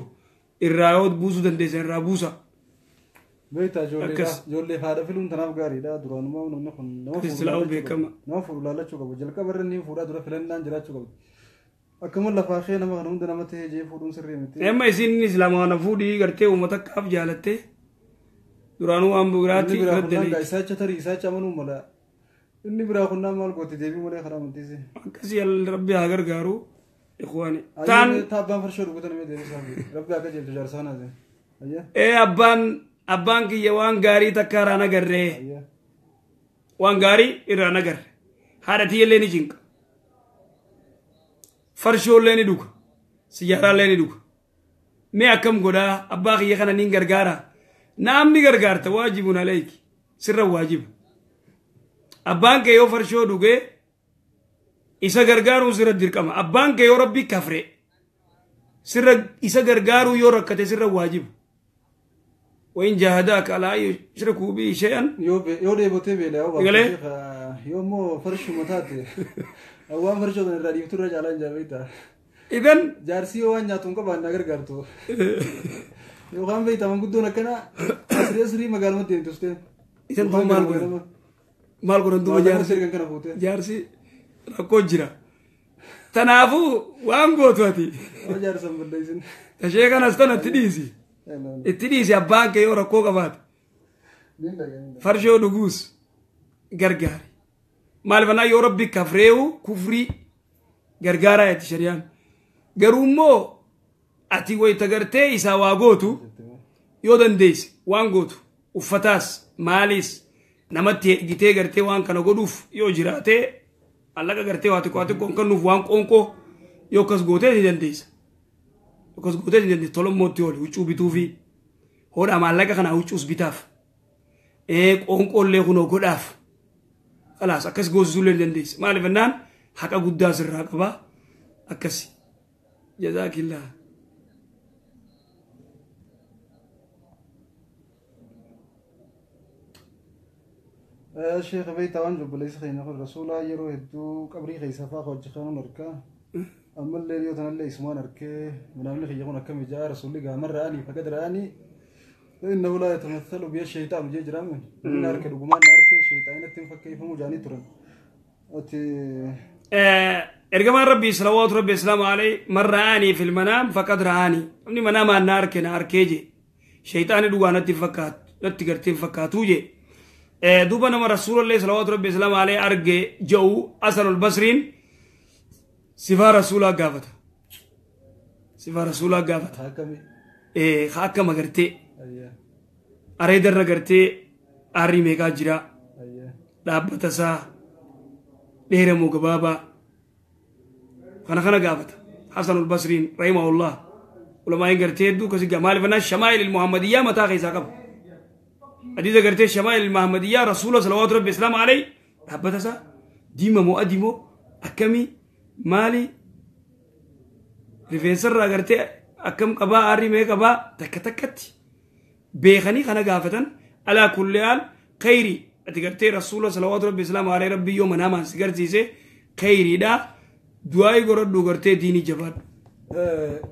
الراود بوسو دندسن رابوسا بيتا جولي فادا فيلم تناف غاري دا درون ما نكون تسلاو بكما نوفر لا تشوكو جلكا برني فورا درا فلان جرا تشوكو أكمل لفاخي نما غنون دنا متى جي فودون سري متى اما اسين اسلام وانا فودي گرتي ومتك كاف جالته درانو ام بغراتي قدلي اسا چتري اسا چمنو ملا اني برا كنا مال قوتي ديبي مولي خرامتي سي كسي ربي هاغر غارو اخواني تان تابان فرشور قتن مي ديبي صاحبي ربي اكجل تجارسانا زي ايه ابان كي يوان غاري تكارانا غري وان غاري ارانا غر حارتي ليني جينك فرشور ليني دوك سيارة ليني دوك مي اكم غدا اباخ يخنا نين غرغارا نام ني غرغارتا واجب عليك سر واجب أبان كيو فرشو دوغي إسا غرغارو سر الدركما أبان كيو ربي كفري سر إسا غرغارو يو ركته سر واجب وإن جاهداك على يشركوا به شيئا يو دي بوتي بيلا يو مو فرشو متاتي أوان فرشو دن راديو ترى جالان جابيتا إذن جارسي وان ناتون كبان غرغارتو يو خام بيتا من قدونا كنا أسري مقال مدين تستين إذن تو maal godhan duba jaarsi rakkoo jira tanaafu waan gootu ati tashee kanas tana itti dhiisi abbaan kee yoo rakkoo qabaate farshoo dhuguus gargaari maaliif anaa yoo rabbi kafreewu kufrii gargaaraa ati shariyaan garuu immoo ati wayta gartee isaa waa gootu yoo dandeeyse waan gootu uffataas maaliis namatti gitee gartee waan kana godhuuf yoo jiraate allaga gartee waati kon kanuuf waan qonqoo yoo kas gootee ni dandeessa yoo kas gootee ni dandeessa tolomootti oole huccuu bituu fi hodhaa maallaqa kana huccuus bitaaf qonqoollee kunoo godhaaf khalaas akkas goosisuullee ni dandeessa maaliif ennaan haqa guddaa sirraa qabaa akkasi jazaakillaa الشيخ بيت وانجو بليس خينا خل رسولا يرو هدو قبري خيسا فاخو جخانو نركا أما اللي يوتنا اللي اسمان نركي من أمني خيجون كم جاء رسولي قامر راني فقد راني إنه لا يتمثل به الشيطان جي جرامي نارك دغمان نارك شيطان تنفكي فمو جاني ترن إرجمان ربي صلوات ربي السلام عليه من رآني في المنام فقد رآني أمني منام النار كنار كيجي شيطان دغانا تفكات نتقرت تفكاتوجي دوبنا ما رسول الله صلوات ربي السلام عليه أرجع جو أصل البصرين سفا رسولا قافت سفا رسولا قافت خاكم أغرتي أريد الرغرتي أري ميكا جرا دابتسا دير مقبابا خنا قافت حسن البصرين رحمه الله ولما يغرتي دو كسي جمال فنا الشمائل المحمدية متى خيسا قب حديث غرتي الشمائل المحمدية رسول الله صلوات ربي السلام عليه دابتسا ديما مؤدمو أكمي مالي رفيسر غرتي أكم قبا أري ميكا با تكتكت بيخني خنا قافتن على كل حال خيري أتقرتي رسول الله صلوات ربي السلام عليه ربي يوم ناما سيقرتي سي خيري دا دعاي قرد دوغرتي ديني جباد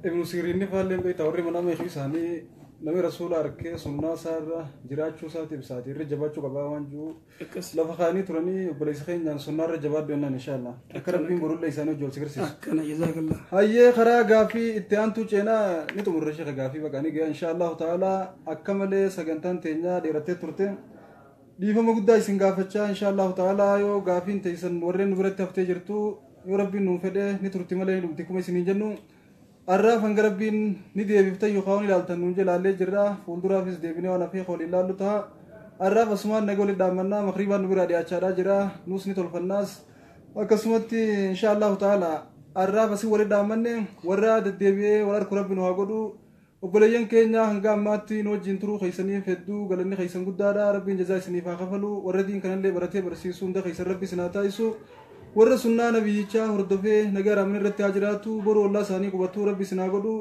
ابن سيرين فالين بي توري منا ميشي ساني نمي رسول أركي سنة سارة جراچو ساتي بساتي رجباتشو قبا وانجو لفخاني تراني وبليس خين جان سنة رجبات بينا إن شاء الله أكرم بين برول ليسانو جول سكرسيس أكنا جزاك الله هاي خرا غافي اتيانتو چينا نتو مرشي غافي بقاني جا إن شاء الله تعالى أكمل سجنتان تينا ديرتي ترتين ديفا مقدا سنغافتشا إن شاء الله تعالى يو غافين تيسن ورين برت تفتي جرتو يو ربي نوفده نترتي مالي نبتكم سنين جنو الراف انقربين ندي بفتي يخاوني لالتن نونجل عليه جرا فولدرا فيس ديبني وانا في خول الله لتها الراف اسمان نقول دامنا مخريبا نبرا دي اچارا جرا نوسني تلفناس وكسمتي ان شاء الله تعالى الراف اسي ولد دامن ورا دديبي ورا كربن واغدو وبلين كينيا هنگا ماتي نو جنترو خيسني فدو غلني خيسن غدادا ربي جزاء سني فاخفلو وردين كان لي برتي برسيسون ده خيسن ربي سناتايسو ور سنة نبيچا هردفه نگر امن رت اجراتو برو الله ثاني قبتو ربي سناغدو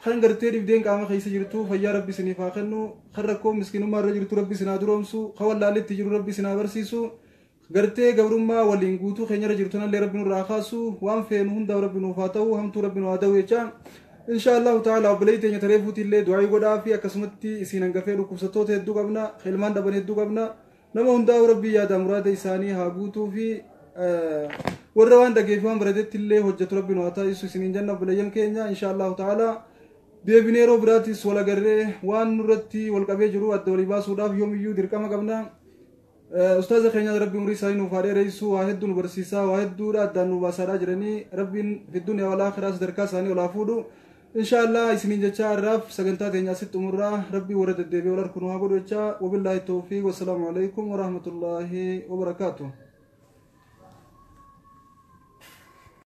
خنگرتي دين قام خيس جرتو فيا ربي سني فاخنو خركو مسكينو مار جرتو ربي سنادرومسو خوالالت تجرو ربي سنابرسيسو غرتي غبرما ولينغوتو خنير جرتنا لي ربي نراخاسو وان فين هند ربي نفاتو هم تو ربي نوادو يچا ان شاء الله تعالى بليت يتريفوتي لي دعاي غدا في كسمتي سينغفه ركوساتو تدو قبنا خلمان دبن يدو قبنا نما هند ربي يا دمراد إساني هاغوتو في وروان دقيفان بردت اللي هجت ربنا واتايسو سنين جنة بليم كينيا إن شاء الله تعالى بيبنيرو براتيس ولا قرره وان نرتي والقبي جرو الدولي باسو داف يوم يو دركما قبنا أستاذ خينيا ربي مري ساينو فاري رئيسو واحد دون برسيسا واحد دورا دانو باسارا جرني ربي في الدنيا والآخرة دركا ساني ولا فودو إن شاء الله سنين جتشا الرف سجنتا تنيا ست مرة ربي ورد الدبي ولا ركنوها قدوشا وبالله التوفيق والسلام عليكم ورحمة الله وبركاته